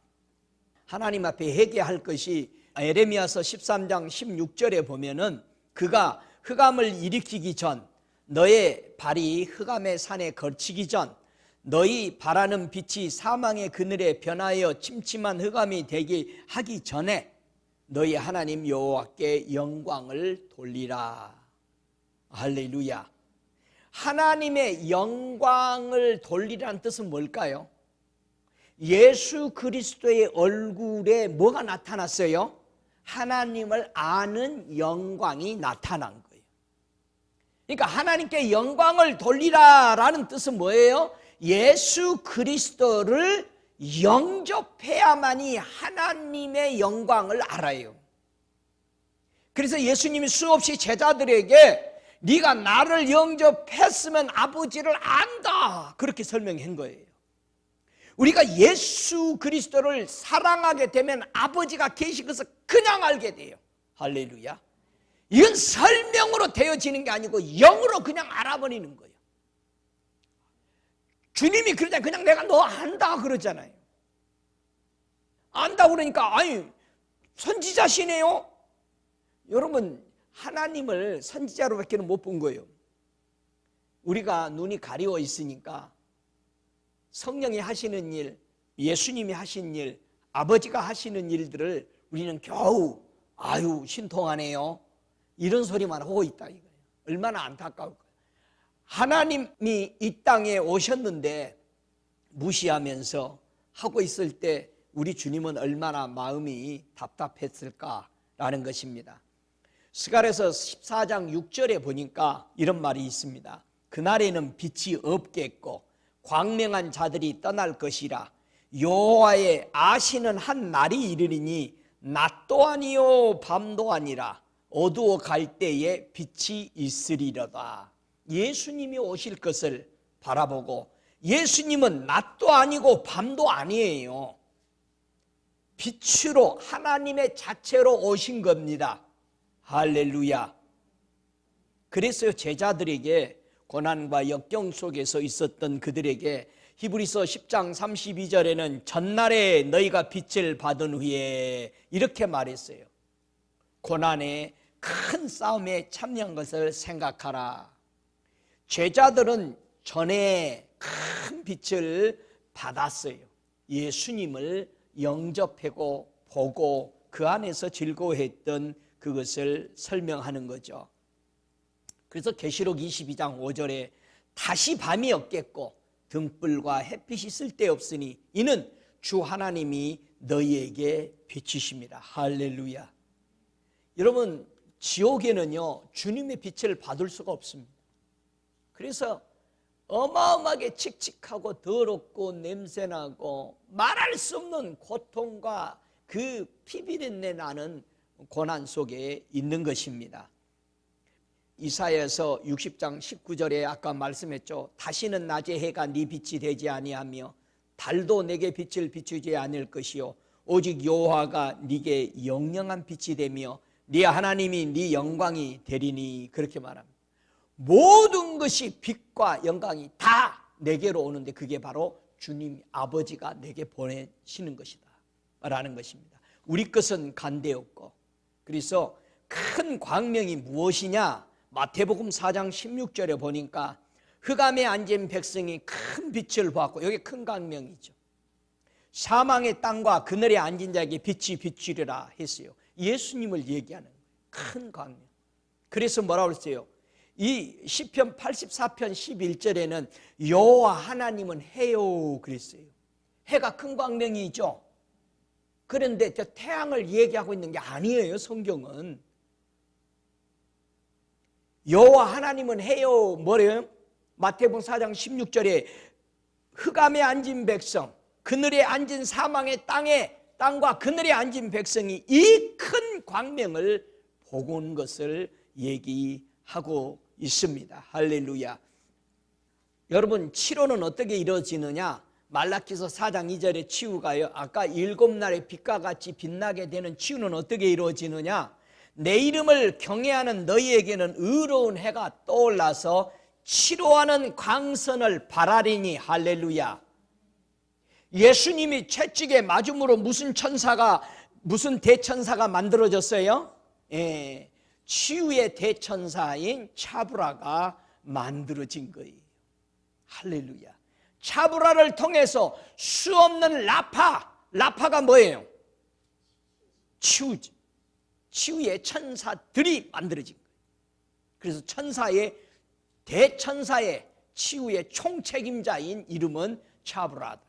하나님 앞에 회개할 것이 에레미야서 13장 16절에 보면은 그가 흑암을 일으키기 전, 너의 발이 흑암의 산에 걸치기 전, 너희 바라는 빛이 사망의 그늘에 변하여 침침한 흑암이 되게 하기 전에 너희 하나님 여호와께 영광을 돌리라. 할렐루야. 하나님의 영광을 돌리라는 뜻은 뭘까요? 예수 그리스도의 얼굴에 뭐가 나타났어요? 하나님을 아는 영광이 나타난 거예요. 그러니까 하나님께 영광을 돌리라라는 뜻은 뭐예요? 예수 그리스도를 영접해야만이 하나님의 영광을 알아요. 그래서 예수님이 수없이 제자들에게 네가 나를 영접했으면 아버지를 안다, 그렇게 설명한 거예요. 우리가 예수 그리스도를 사랑하게 되면 아버지가 계신 것을 그냥 알게 돼요. 할렐루야. 이건 설명으로 되어지는 게 아니고 영으로 그냥 알아버리는 거예요. 주님이 그러잖아요. 그냥 내가 너 안다 그러잖아요. 안다 그러니까 아니 선지자시네요. 여러분, 하나님을 선지자로밖에 못 본 거예요. 우리가 눈이 가리워 있으니까 성령이 하시는 일, 예수님이 하신 일, 아버지가 하시는 일들을 우리는 겨우 아유 신통하네요, 이런 소리만 하고 있다 이거예요. 얼마나 안타까울까요? 하나님이 이 땅에 오셨는데 무시하면서 하고 있을 때 우리 주님은 얼마나 마음이 답답했을까라는 것입니다. 스가랴서 14장 6절에 보니까 이런 말이 있습니다. 그날에는 빛이 없겠고 광명한 자들이 떠날 것이라. 여호와의 아시는 한 날이 이르리니 낮도 아니요 밤도 아니라 어두워 갈 때에 빛이 있으리로다. 예수님이 오실 것을 바라보고, 예수님은 낮도 아니고 밤도 아니에요. 빛으로 하나님의 자체로 오신 겁니다. 할렐루야. 그래서 제자들에게 고난과 역경 속에서 있었던 그들에게 히브리서 10장 32절에는 전날에 너희가 빛을 받은 후에 이렇게 말했어요. 고난의 큰 싸움에 참여한 것을 생각하라. 제자들은 전에 큰 빛을 받았어요. 예수님을 영접하고 보고 그 안에서 즐거워했던 그것을 설명하는 거죠. 그래서 계시록 22장 5절에 다시 밤이 없겠고 등불과 햇빛이 쓸데없으니 이는 주 하나님이 너희에게 빛이십니다. 할렐루야. 여러분, 지옥에는요 주님의 빛을 받을 수가 없습니다. 그래서 어마어마하게 칙칙하고 더럽고 냄새나고 말할 수 없는 고통과 그 피비린내 나는 고난 속에 있는 것입니다. 이사야서 60장 19절에 아까 말씀했죠. 다시는 낮에 해가 네 빛이 되지 아니하며 달도 내게 빛을 비추지 않을 것이요 오직 여호와가 네게 영영한 빛이 되며 네 하나님이 네 영광이 되리니, 그렇게 말합니다. 모든 것이 빛과 영광이 다 내게로 오는데 그게 바로 주님 아버지가 내게 보내시는 것이다 라는 것입니다. 우리 것은 간대없고, 그래서 큰 광명이 무엇이냐? 마태복음 4장 16절에 보니까 흑암에 앉은 백성이 큰 빛을 보았고, 여기 큰 광명이죠. 사망의 땅과 그늘에 앉은 자에게 빛이 비추리라 했어요. 예수님을 얘기하는 거예요. 큰 광명. 그래서 뭐라고 했어요? 이 시편 84편 11절에는 여호와 하나님은 해요 그랬어요. 해가 큰 광명이죠. 그런데 저 태양을 얘기하고 있는 게 아니에요. 성경은 여호와 하나님은 해요 뭐래요? 마태복음 4장 16절에 흑암에 앉은 백성, 그늘에 앉은 사망의 땅과 그늘에 앉은 백성이 이 큰 광명을 보고 온 것을 얘기하고 있습니다. 할렐루야. 여러분, 치료는 어떻게 이루어지느냐? 말라기서 4장 2절의 치유가요, 아까 7날의 빛과 같이 빛나게 되는 치유는 어떻게 이루어지느냐? 내 이름을 경외하는 너희에게는 의로운 해가 떠올라서 치료하는 광선을 발하리니. 할렐루야. 예수님이 채찍에 맞음으로 무슨 대천사가 만들어졌어요? 치유의 대천사인 차브라가 만들어진 거예요. 할렐루야. 차브라를 통해서 수없는 라파가 뭐예요? 치유지. 치유의 천사들이 만들어진 거예요. 그래서 대천사의 치유의 총책임자인 이름은 차브라다.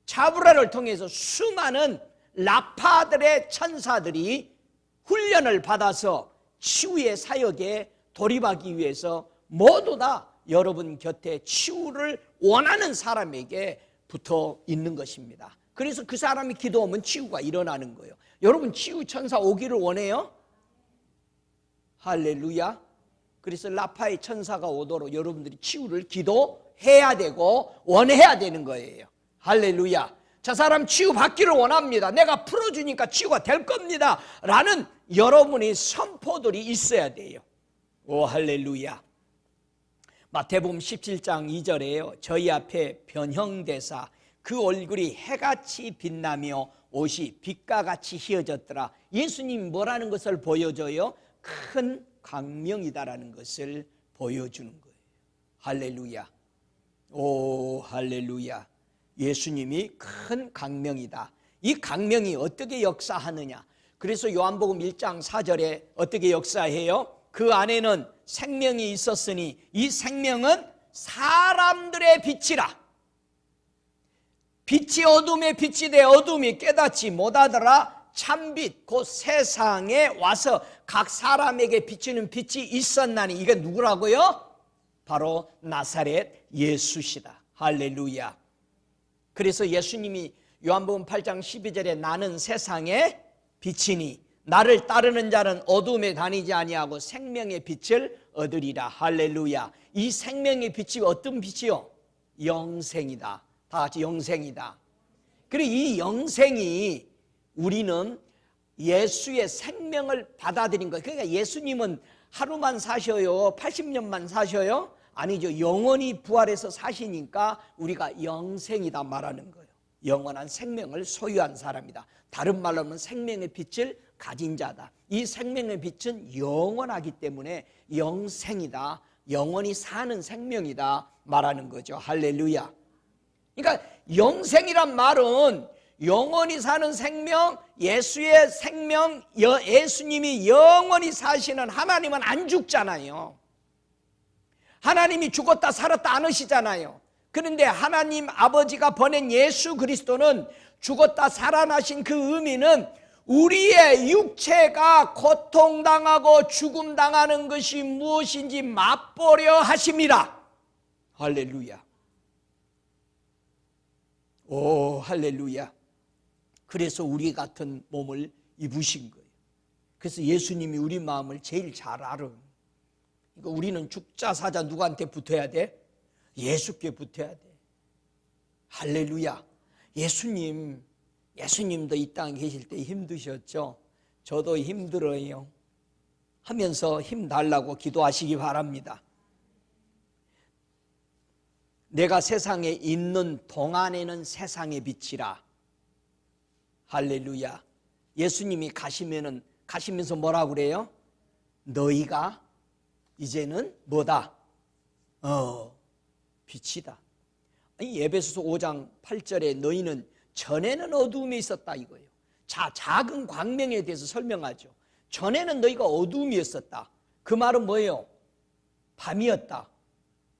차브라를 통해서 수많은 라파들의 천사들이 훈련을 받아서 치유의 사역에 돌입하기 위해서 모두 다 여러분 곁에 치유를 원하는 사람에게 붙어 있는 것입니다. 그래서 그 사람이 기도하면 치유가 일어나는 거예요. 여러분 치유 천사 오기를 원해요? 할렐루야. 그래서 라파의 천사가 오도록 여러분들이 치유를 기도해야 되고 원해야 되는 거예요. 할렐루야. 저 사람 치유 받기를 원합니다. 내가 풀어주니까 치유가 될 겁니다 라는 여러분의 선포들이 있어야 돼요. 오 할렐루야. 마태복음 17장 2절에요. 저희 앞에 변형되사 그 얼굴이 해같이 빛나며 옷이 빛과 같이 휘어졌더라. 예수님이 뭐라는 것을 보여줘요? 큰 광명이다라는 것을 보여주는 거예요. 할렐루야. 오 할렐루야. 예수님이 큰 광명이다. 이 광명이 어떻게 역사하느냐? 그래서 요한복음 1장 4절에 어떻게 역사해요? 그 안에는 생명이 있었으니 이 생명은 사람들의 빛이라. 빛이 어둠에 빛이 돼 어둠이 깨닫지 못하더라. 참빛 곧 세상에 와서 각 사람에게 비치는 빛이 있었나니. 이게 누구라고요? 바로 나사렛 예수시다. 할렐루야. 그래서 예수님이 요한복음 8장 12절에 나는 세상의 빛이니 나를 따르는 자는 어둠에 다니지 아니하고 생명의 빛을 얻으리라. 할렐루야. 이 생명의 빛이 어떤 빛이요? 영생이다. 다 같이 영생이다. 그리고 이 영생이 우리는 예수의 생명을 받아들인 거예요. 그러니까 예수님은 하루만 사셔요? 80년만 사셔요? 아니죠. 영원히 부활해서 사시니까 우리가 영생이다 말하는 거예요. 영원한 생명을 소유한 사람이다. 다른 말로 하면 생명의 빛을 가진 자다. 이 생명의 빛은 영원하기 때문에 영생이다. 영원히 사는 생명이다 말하는 거죠. 할렐루야. 그러니까 영생이란 말은 영원히 사는 생명, 예수의 생명, 예수님이 영원히 사시는 하나님은 안 죽잖아요. 하나님이 죽었다 살았다 안 하시잖아요. 그런데 하나님 아버지가 보낸 예수 그리스도는 죽었다 살아나신 그 의미는 우리의 육체가 고통당하고 죽음당하는 것이 무엇인지 맛보려 하심이라. 할렐루야. 오 할렐루야. 그래서 우리 같은 몸을 입으신 거예요. 그래서 예수님이 우리 마음을 제일 잘 알아요. 그러니까 우리는 죽자 사자 누구한테 붙어야 돼? 예수께 붙어야 돼. 할렐루야. 예수님도 이 땅에 계실 때 힘드셨죠? 저도 힘들어요 하면서 힘 달라고 기도하시기 바랍니다. 내가 세상에 있는 동안에는 세상의 빛이라. 할렐루야. 예수님이 가시면서 뭐라고 그래요? 너희가 이제는 뭐다? 빛이다. 아니, 에베소서 5장 8절에 너희는 전에는 어두움에 있었다 이거예요. 작은 광명에 대해서 설명하죠. 전에는 너희가 어두움이었었다. 그 말은 뭐예요? 밤이었다.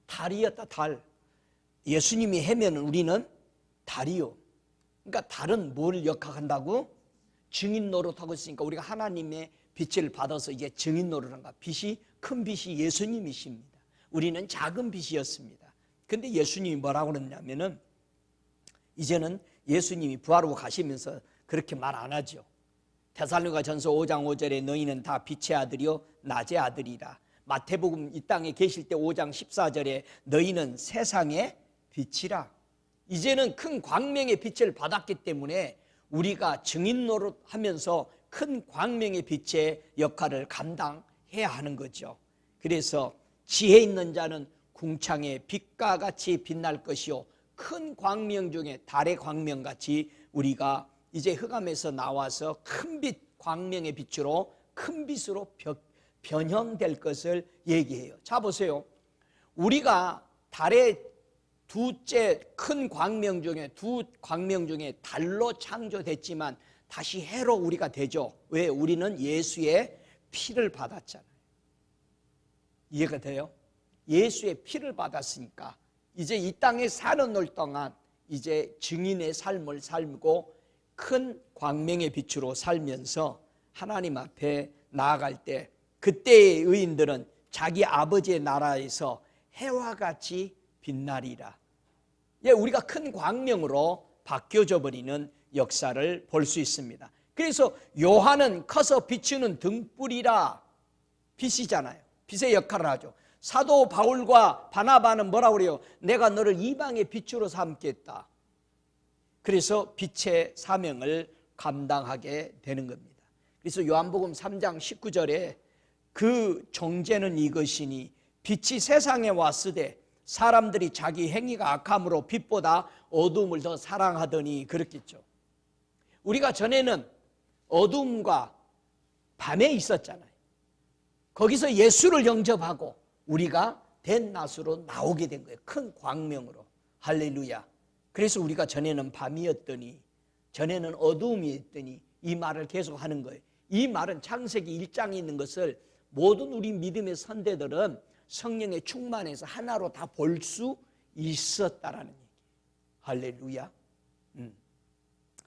달이었다. 달. 예수님이 해면은 우리는 달이요. 그러니까 달은 뭘 역할한다고? 증인 노릇하고 있으니까 우리가 하나님의 빛을 받아서 이제 증인 노릇한가. 큰 빛이 예수님이십니다. 우리는 작은 빛이었습니다. 근데 예수님이 뭐라고 그러냐면은 이제는 예수님이 부활하고 가시면서 그렇게 말 안 하죠. 데살로니가전서 5장 5절에 너희는 다 빛의 아들이요 낮의 아들이라. 마태복음 이 땅에 계실 때 5장 14절에 너희는 세상의 빛이라. 이제는 큰 광명의 빛을 받았기 때문에 우리가 증인 노릇하면서 큰 광명의 빛의 역할을 감당해야 하는 거죠. 그래서 지혜 있는 자는 궁창의 빛과 같이 빛날 것이요 큰 광명 중에 달의 광명같이 우리가 이제 흑암에서 나와서 큰 빛, 광명의 빛으로 큰 빛으로 변형될 것을 얘기해요. 자 보세요. 우리가 달의 두째 큰 광명 중에 두 광명 중에 달로 창조됐지만 다시 해로 우리가 되죠. 왜? 우리는 예수의 피를 받았잖아요. 이해가 돼요? 예수의 피를 받았으니까 이제 이 땅에 사는 날 동안 이제 증인의 삶을 살고 큰 광명의 빛으로 살면서 하나님 앞에 나아갈 때 그때의 의인들은 자기 아버지의 나라에서 해와 같이 빛나리라. 예, 우리가 큰 광명으로 바뀌어져 버리는 역사를 볼 수 있습니다. 그래서 요한은 커서 비추는 등불이라. 빛이잖아요. 빛의 역할을 하죠. 사도 바울과 바나바는 뭐라고 그래요? 내가 너를 이방의 빛으로 삼겠다. 그래서 빛의 사명을 감당하게 되는 겁니다. 그래서 요한복음 3장 19절에 그 정죄는 이것이니 빛이 세상에 왔으되 사람들이 자기 행위가 악함으로 빛보다 어둠을 더 사랑하더니 그렇겠죠. 우리가 전에는 어둠과 밤에 있었잖아요. 거기서 예수를 영접하고 우리가 대낮으로 나오게 된 거예요. 큰 광명으로. 할렐루야. 그래서 우리가 전에는 밤이었더니 전에는 어두움이었더니 이 말을 계속 하는 거예요. 이 말은 창세기 1장에 있는 것을 모든 우리 믿음의 선대들은 성령의 충만해서 하나로 다 볼 수 있었다라는 얘기. 할렐루야.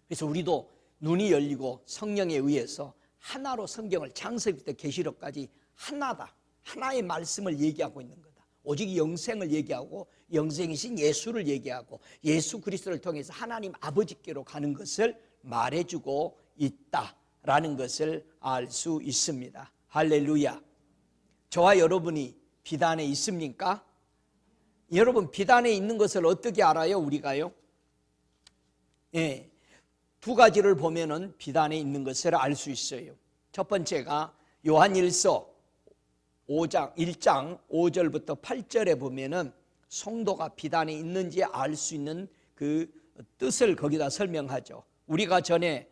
그래서 우리도 눈이 열리고 성령에 의해서 하나로 성경을 창세기부터 계시록까지 하나다. 하나의 말씀을 얘기하고 있는 거다. 오직 영생을 얘기하고 영생이신 예수를 얘기하고 예수 그리스도를 통해서 하나님 아버지께로 가는 것을 말해주고 있다라는 것을 알 수 있습니다. 할렐루야. 저와 여러분이 빛 안에 있습니까? 여러분 빛 안에 있는 것을 어떻게 알아요? 우리가요? 예, 두 가지를 보면은 빛 안에 있는 것을 알 수 있어요. 첫 번째가 요한일서 1장 5절부터 8절에 보면은 성도가 빛 안에 있는지 알 수 있는 그 뜻을 거기다 설명하죠. 우리가 전에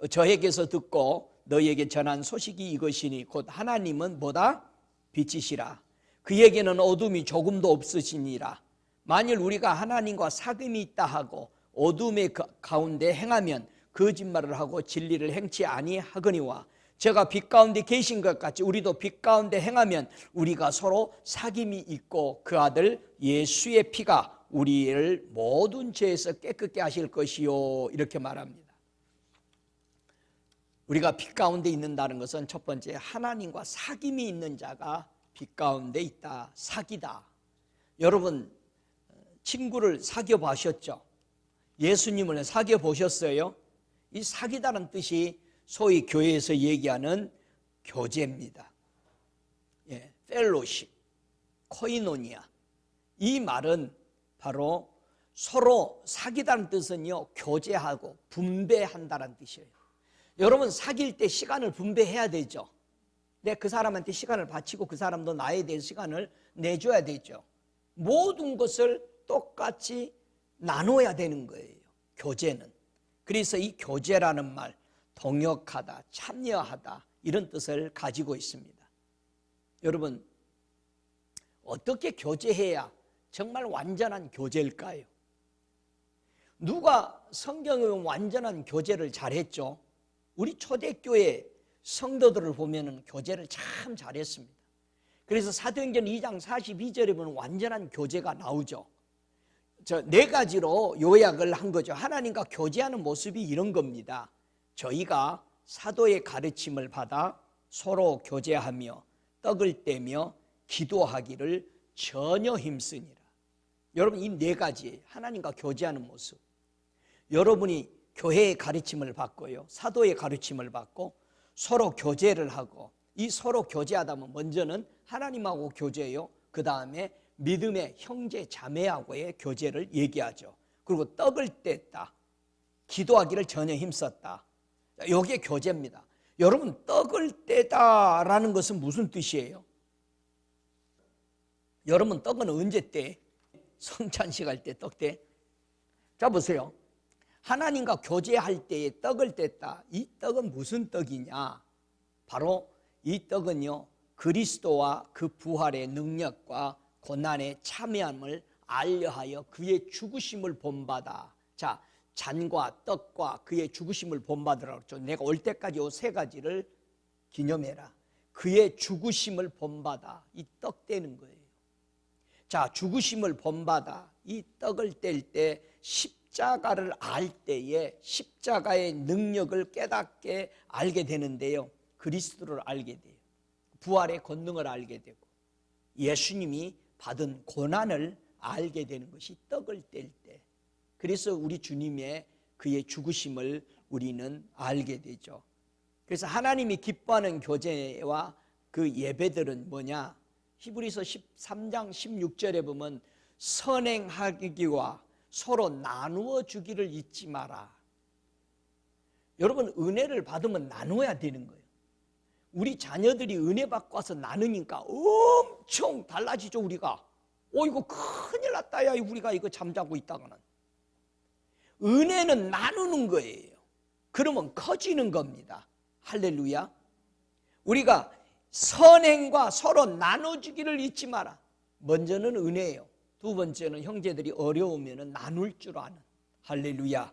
저에게서 듣고 너희에게 전한 소식이 이것이니 곧 하나님은 뭐다? 빛이시라. 그에게는 어둠이 조금도 없으시니라. 만일 우리가 하나님과 사귐이 있다 하고 어둠의 가운데 행하면 거짓말을 하고 진리를 행치 아니하거니와 제가 빛 가운데 계신 것 같이 우리도 빛 가운데 행하면 우리가 서로 사귐이 있고 그 아들 예수의 피가 우리를 모든 죄에서 깨끗게 하실 것이요. 이렇게 말합니다. 우리가 빛 가운데 있는다는 것은 첫 번째 하나님과 사귐이 있는 자가 빛 가운데 있다. 사귀다. 여러분 친구를 사귀어 보셨죠? 예수님을 사귀어 보셨어요? 이 사귀다는 뜻이 소위 교회에서 얘기하는 교제입니다. 예, 펠로십, 코이노니아. 이 말은 바로 서로 사귀다는 뜻은요, 교제하고 분배한다는 뜻이에요. 여러분 사귈 때 시간을 분배해야 되죠. 내 그 사람한테 시간을 바치고 그 사람도 나에 대한 시간을 내줘야 되죠. 모든 것을 똑같이 나눠야 되는 거예요. 교제는. 그래서 이 교제라는 말 동역하다, 참여하다 이런 뜻을 가지고 있습니다. 여러분 어떻게 교제해야 정말 완전한 교제일까요? 누가 성경에 완전한 교제를 잘했죠? 우리 초대교회 성도들을 보면 교제를 참 잘했습니다. 그래서 사도행전 2장 42절에 보면 완전한 교제가 나오죠. 저 네 가지로 요약을 한 거죠. 하나님과 교제하는 모습이 이런 겁니다. 저희가 사도의 가르침을 받아 서로 교제하며 떡을 떼며 기도하기를 전혀 힘쓰니라. 여러분 이 네 가지 하나님과 교제하는 모습. 여러분이 교회의 가르침을 받고요, 사도의 가르침을 받고 서로 교제를 하고, 이 서로 교제하다 보면 먼저는 하나님하고 교제요, 그 다음에 믿음의 형제 자매하고의 교제를 얘기하죠. 그리고 떡을 뗐다, 기도하기를 전혀 힘썼다. 이게 교제입니다. 여러분, 떡을 떼다라는 것은 무슨 뜻이에요? 여러분, 떡은 언제 떼? 성찬식 할 때 떡 떼? 자, 보세요. 하나님과 교제할 때에 떡을 뗐다. 이 떡은 무슨 떡이냐? 바로 이 떡은요, 그리스도와 그 부활의 능력과 고난의 참여함을 알려하여 그의 죽으심을 본받아. 자, 잔과 떡과 그의 죽으심을 본받으라고 했죠. 내가 올 때까지 이 세 가지를 기념해라. 그의 죽으심을 본받아. 이 떡 떼는 거예요. 자, 죽으심을 본받아. 이 떡을 뗄 때 십자가를 알 때에 십자가의 능력을 깨닫게 알게 되는데요, 그리스도를 알게 돼요. 부활의 권능을 알게 되고 예수님이 받은 고난을 알게 되는 것이 떡을 뗄 때. 그래서 우리 주님의 그의 죽으심을 우리는 알게 되죠. 그래서 하나님이 기뻐하는 교제와 그 예배들은 뭐냐? 히브리서 13장 16절에 보면 선행하기와 서로 나누어 주기를 잊지 마라. 여러분, 은혜를 받으면 나누어야 되는 거예요. 우리 자녀들이 은혜 받고 와서 나누니까 엄청 달라지죠. 우리가 이거 큰일 났다, 야, 우리가 이거 잠자고 있다가는. 은혜는 나누는 거예요. 그러면 커지는 겁니다. 할렐루야. 우리가 선행과 서로 나눠주기를 잊지 마라. 먼저는 은혜예요. 두 번째는 형제들이 어려우면 나눌 줄 아는. 할렐루야.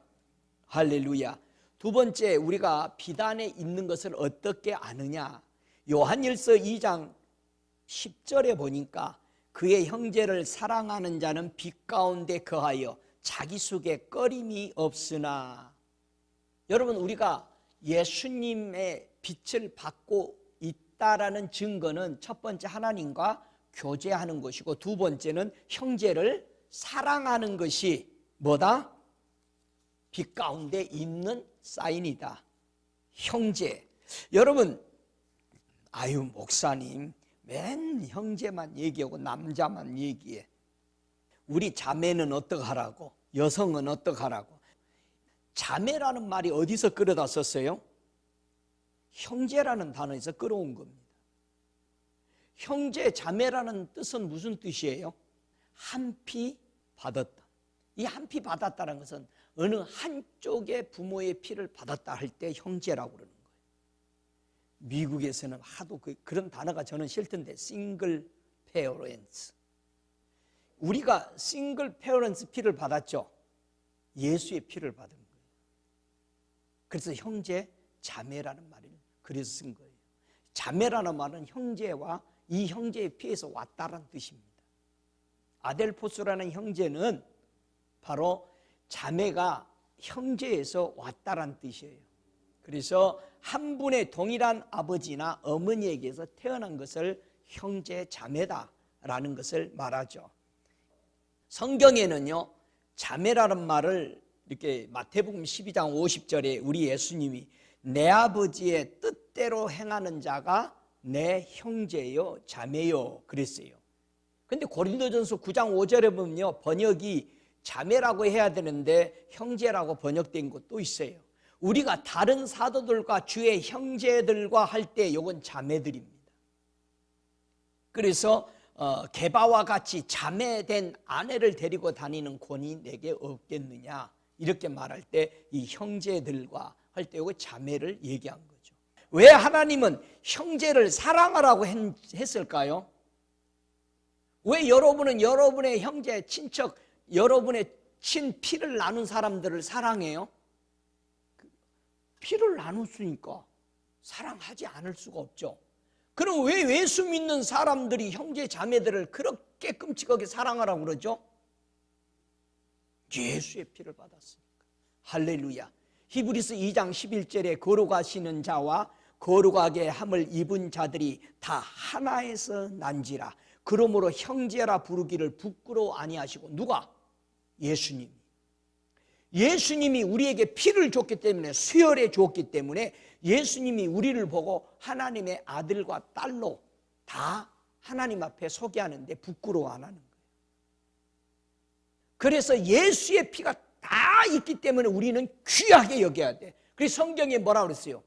할렐루야. 두 번째, 우리가 비단에 있는 것을 어떻게 아느냐? 요한일서 2장 10절에 보니까 그의 형제를 사랑하는 자는 빛 가운데 거하여 자기 속에 꺼림이 없으나. 여러분, 우리가 예수님의 빛을 받고 있다라는 증거는 첫 번째 하나님과 교제하는 것이고, 두 번째는 형제를 사랑하는 것이 뭐다? 빛 가운데 있는 사인이다. 형제. 여러분, 목사님 맨 형제만 얘기하고 남자만 얘기해. 우리 자매는 어떡하라고? 여성은 어떡하라고? 자매라는 말이 어디서 끌어다 썼어요? 형제라는 단어에서 끌어온 겁니다. 형제, 자매라는 뜻은 무슨 뜻이에요? 한 피 받았다. 이 한 피 받았다는 것은 어느 한쪽의 부모의 피를 받았다 할 때 형제라고 그러는 거예요. 미국에서는 하도 그런 단어가 저는 싫던데, 싱글 페어런츠. 우리가 싱글 페어런츠 피를 받았죠. 예수의 피를 받은 거예요. 그래서 형제, 자매라는 말을 그래서 쓴 거예요. 자매라는 말은 형제와 이 형제의 피에서 왔다라는 뜻입니다. 아델포스라는 형제는 바로 자매가 형제에서 왔다라는 뜻이에요. 그래서 한 분의 동일한 아버지나 어머니에게서 태어난 것을 형제, 자매다라는 것을 말하죠. 성경에는요, 자매라는 말을 이렇게 마태복음 12장 50절에 우리 예수님이 내 아버지의 뜻대로 행하는 자가 내 형제요 자매요 그랬어요. 근데 고린도전서 9장 5절에 보면요, 번역이 자매라고 해야 되는데 형제라고 번역된 것도 있어요. 우리가 다른 사도들과 주의 형제들과 할 때 이건 자매들입니다. 그래서 게바와 같이 자매된 아내를 데리고 다니는 권이 내게 없겠느냐, 이렇게 말할 때 이 형제들과 할 때 이거 자매를 얘기한 거죠. 왜 하나님은 형제를 사랑하라고 했을까요? 왜 여러분은 여러분의 형제, 친척, 여러분의 친피를 나눈 사람들을 사랑해요? 피를 나눴으니까 사랑하지 않을 수가 없죠. 그럼 왜 예수 믿는 사람들이 형제 자매들을 그렇게 끔찍하게 사랑하라고 그러죠? 예수의 피를 받았으니까. 할렐루야. 히브리서 2장 11절에 거룩하시는 자와 거룩하게 함을 입은 자들이 다 하나에서 난지라. 그러므로 형제라 부르기를 부끄러워 아니하시고. 누가? 예수님이. 예수님이 우리에게 피를 줬기 때문에, 수혈해 줬기 때문에 예수님이 우리를 보고 하나님의 아들과 딸로 다 하나님 앞에 소개하는데 부끄러워 안 하는 거예요. 그래서 예수의 피가 다 있기 때문에 우리는 귀하게 여겨야 돼. 그래서 성경에 뭐라 그랬어요?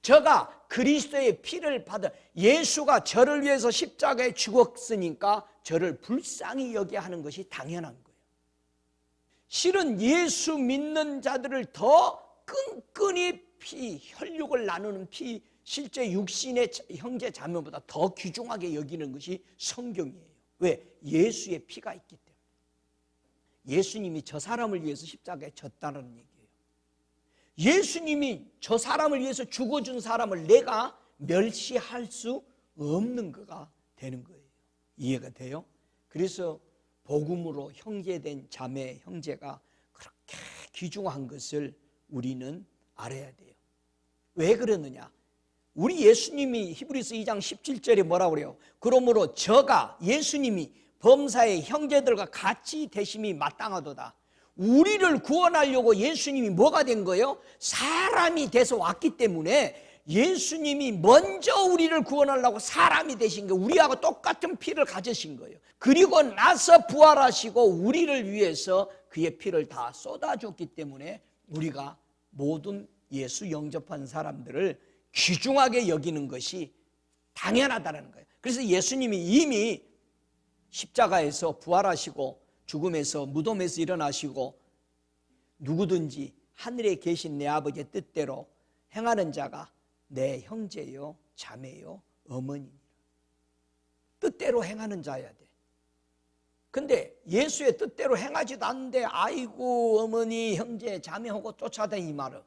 저가 그리스도의 피를 받아 예수가 저를 위해서 십자가에 죽었으니까 저를 불쌍히 여겨야 하는 것이 당연한 거예요. 실은 예수 믿는 자들을 더 끈끈이 혈육을 나누는 실제 육신의 형제 자매보다 더 귀중하게 여기는 것이 성경이에요. 왜? 예수의 피가 있기 때문에. 예수님이 저 사람을 위해서 십자가에 졌다는 얘기예요. 예수님이 저 사람을 위해서 죽어준 사람을 내가 멸시할 수 없는 거가 되는 거예요. 이해가 돼요? 그래서 복음으로 형제된 자매, 형제가 그렇게 귀중한 것을 우리는 알아야 돼요. 왜 그러느냐? 우리 예수님이 히브리서 2장 17절에 뭐라고 그래요? 그러므로 저가 예수님이 범사의 형제들과 같이 되심이 마땅하도다. 우리를 구원하려고 예수님이 뭐가 된 거예요? 사람이 돼서 왔기 때문에 예수님이 먼저 우리를 구원하려고 사람이 되신 거예요. 우리하고 똑같은 피를 가지신 거예요. 그리고 나서 부활하시고 우리를 위해서 그의 피를 다 쏟아줬기 때문에 우리가 모든 예수 영접한 사람들을 귀중하게 여기는 것이 당연하다는 거예요. 그래서 예수님이 이미 십자가에서 부활하시고 죽음에서 무덤에서 일어나시고 누구든지 하늘에 계신 내 아버지의 뜻대로 행하는 자가 내 형제요 자매요 어머니니라. 뜻대로 행하는 자여야 돼. 근데 예수의 뜻대로 행하지도 않는데 아이고 어머니 형제 자매하고 쫓아다니 이 말은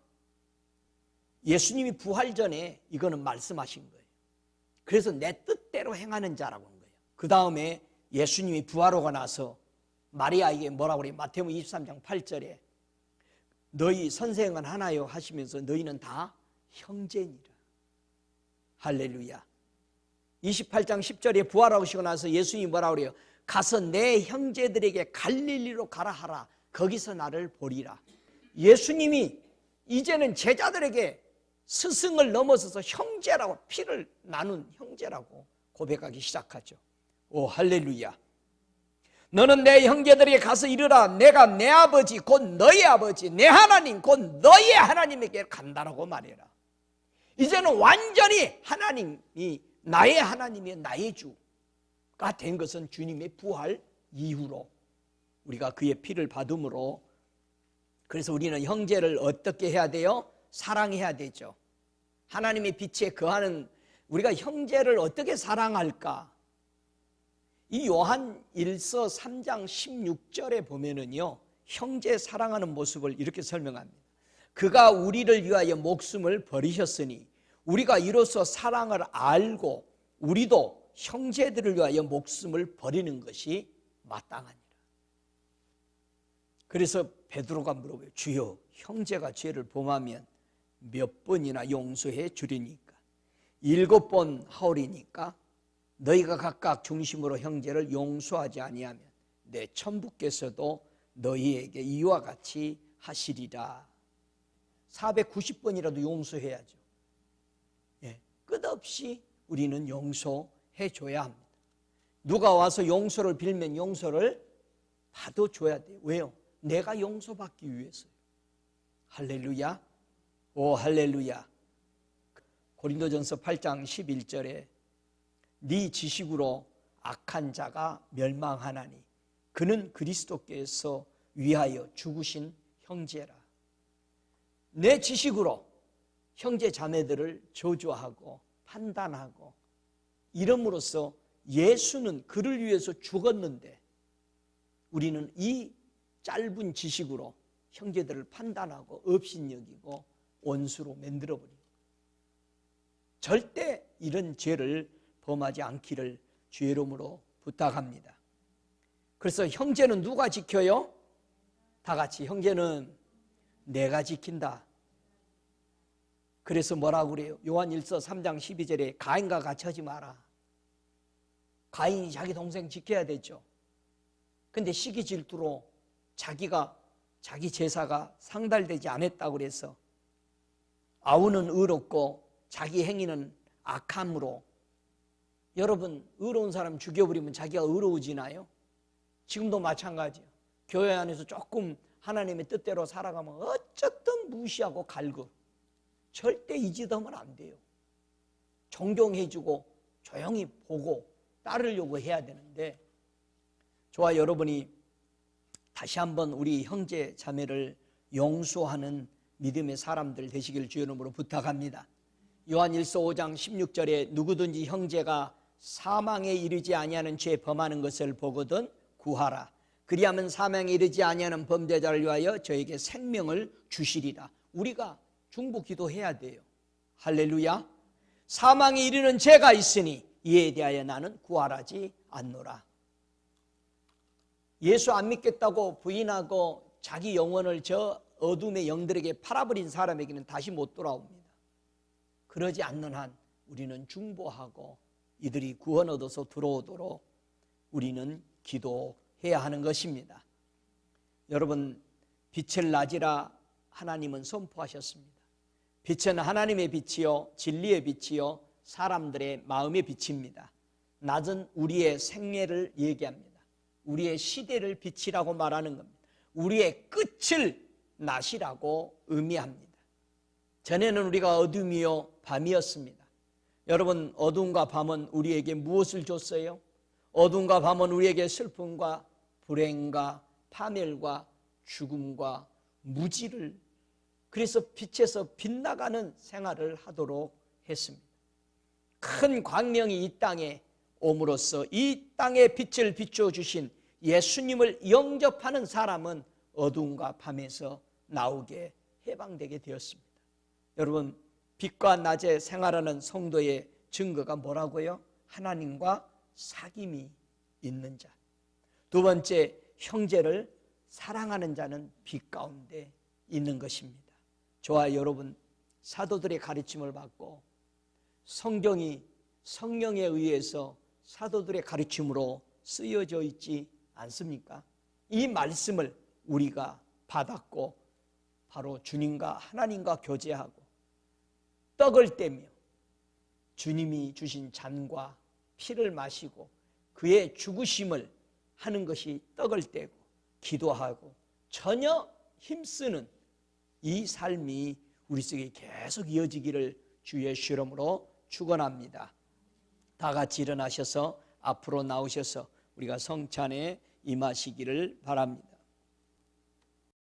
예수님이 부활 전에 이거는 말씀하신 거예요. 그래서 내 뜻대로 행하는 자라고 하는 거예요. 그 다음에 예수님이 부활하고 나서 마리아에게 뭐라고 그래요? 마태복음 23장 8절에 너희 선생은 하나요 하시면서 너희는 다 형제니라. 할렐루야. 28장 10절에 부활하시고 나서 예수님이 뭐라고 그래요? 가서 내 형제들에게 갈릴리로 가라 하라. 거기서 나를 보리라. 예수님이 이제는 제자들에게 스승을 넘어서서 형제라고 피를 나눈 형제라고 고백하기 시작하죠. 오 할렐루야. 너는 내 형제들에게 가서 이르라. 내가 내 아버지 곧 너희 아버지 내 하나님 곧 너희의 하나님에게 간다라고 말해라. 이제는 완전히 하나님이 나의 하나님이 나의 주가 된 것은 주님의 부활 이후로 우리가 그의 피를 받음으로. 그래서 우리는 형제를 어떻게 해야 돼요? 사랑해야 되죠. 하나님의 빛에 거하는 우리가 형제를 어떻게 사랑할까? 이 요한 1서 3장 16절에 보면은요, 형제 사랑하는 모습을 이렇게 설명합니다. 그가 우리를 위하여 목숨을 버리셨으니 우리가 이로써 사랑을 알고 우리도 형제들을 위하여 목숨을 버리는 것이 마땅하니라. 그래서 베드로가 물어봐요. 주여, 형제가 죄를 범하면 몇 번이나 용서해 주리니까? 7번 하오리니까? 너희가 각각 중심으로 형제를 용서하지 아니하면 내 천부께서도 너희에게 이와 같이 하시리라. 490번이라도 용서해야죠. 끝없이 우리는 용서해 줘야 합니다. 누가 와서 용서를 빌면 용서를 받아줘야 돼요. 왜요? 내가 용서받기 위해서요. 할렐루야. 오 할렐루야. 고린도전서 8장 11절에 네 지식으로 악한 자가 멸망하나니 그는 그리스도께서 위하여 죽으신 형제라. 내 지식으로 형제 자매들을 저주하고 판단하고 이름으로써 예수는 그를 위해서 죽었는데 우리는 이 짧은 지식으로 형제들을 판단하고 업신여기고 원수로 만들어버립니다. 절대 이런 죄를 범하지 않기를 주의 이름으로 부탁합니다. 그래서 형제는 누가 지켜요? 다 같이 형제는 내가 지킨다. 그래서 뭐라고 그래요? 요한 1서 3장 12절에 가인과 같이 하지 마라. 가인이 자기 동생 지켜야 되죠. 근데 시기 질투로 자기 제사가 상달되지 않았다고 그래서 아우는 의롭고 자기 행위는 악함으로. 여러분, 의로운 사람 죽여버리면 자기가 의로워지나요? 지금도 마찬가지예요. 교회 안에서 조금 하나님의 뜻대로 살아가면 어쨌든 무시하고 갈고 절대 이 짓 하면 안 돼요. 존경해주고 조용히 보고 따르려고 해야 되는데, 저와 여러분이 다시 한번 우리 형제 자매를 용서하는 믿음의 사람들 되시길 주의 이름으로 부탁합니다. 요한일서 5장 16절에 누구든지 형제가 사망에 이르지 아니하는 죄 범하는 것을 보거든 구하라. 그리하면 사망에 이르지 아니하는 범죄자를 위하여 저에게 생명을 주시리라. 우리가 중보 기도해야 돼요. 할렐루야. 사망에 이르는 죄가 있으니 이에 대하여 나는 구할하지 않노라. 예수 안 믿겠다고 부인하고 자기 영혼을 저 어둠의 영들에게 팔아버린 사람에게는 다시 못 돌아옵니다. 그러지 않는 한 우리는 중보하고 이들이 구원 얻어서 들어오도록 우리는 기도해야 하는 것입니다. 여러분, 빛을 낮이라 하나님은 선포하셨습니다. 빛은 하나님의 빛이요 진리의 빛이요 사람들의 마음의 빛입니다. 낮은 우리의 생애를 얘기합니다. 우리의 시대를 빛이라고 말하는 겁니다. 우리의 끝을 낮이라고 의미합니다. 전에는 우리가 어둠이요 밤이었습니다. 여러분, 어둠과 밤은 우리에게 무엇을 줬어요? 어둠과 밤은 우리에게 슬픔과 불행과 파멸과 죽음과 무지를, 그래서 빛에서 빛나가는 생활을 하도록 했습니다. 큰 광명이 이 땅에 옴으로써 이 땅에 빛을 비춰주신 예수님을 영접하는 사람은 어둠과 밤에서 나오게 해방되게 되었습니다. 여러분, 빛과 낮에 생활하는 성도의 증거가 뭐라고요? 하나님과 사귐이 있는 자. 두 번째, 형제를 사랑하는 자는 빛 가운데 있는 것입니다. 저와 여러분, 사도들의 가르침을 받고 성경이 성령에 의해서 사도들의 가르침으로 쓰여져 있지 않습니까? 이 말씀을 우리가 받았고 바로 주님과 하나님과 교제하고 떡을 떼며 주님이 주신 잔과 피를 마시고 그의 죽으심을 하는 것이 떡을 떼고 기도하고 전혀 힘쓰는 이 삶이 우리 속에 계속 이어지기를 주 예수 이름으로 축원합니다. 다 같이 일어나셔서 앞으로 나오셔서 우리가 성찬에 임하시기를 바랍니다.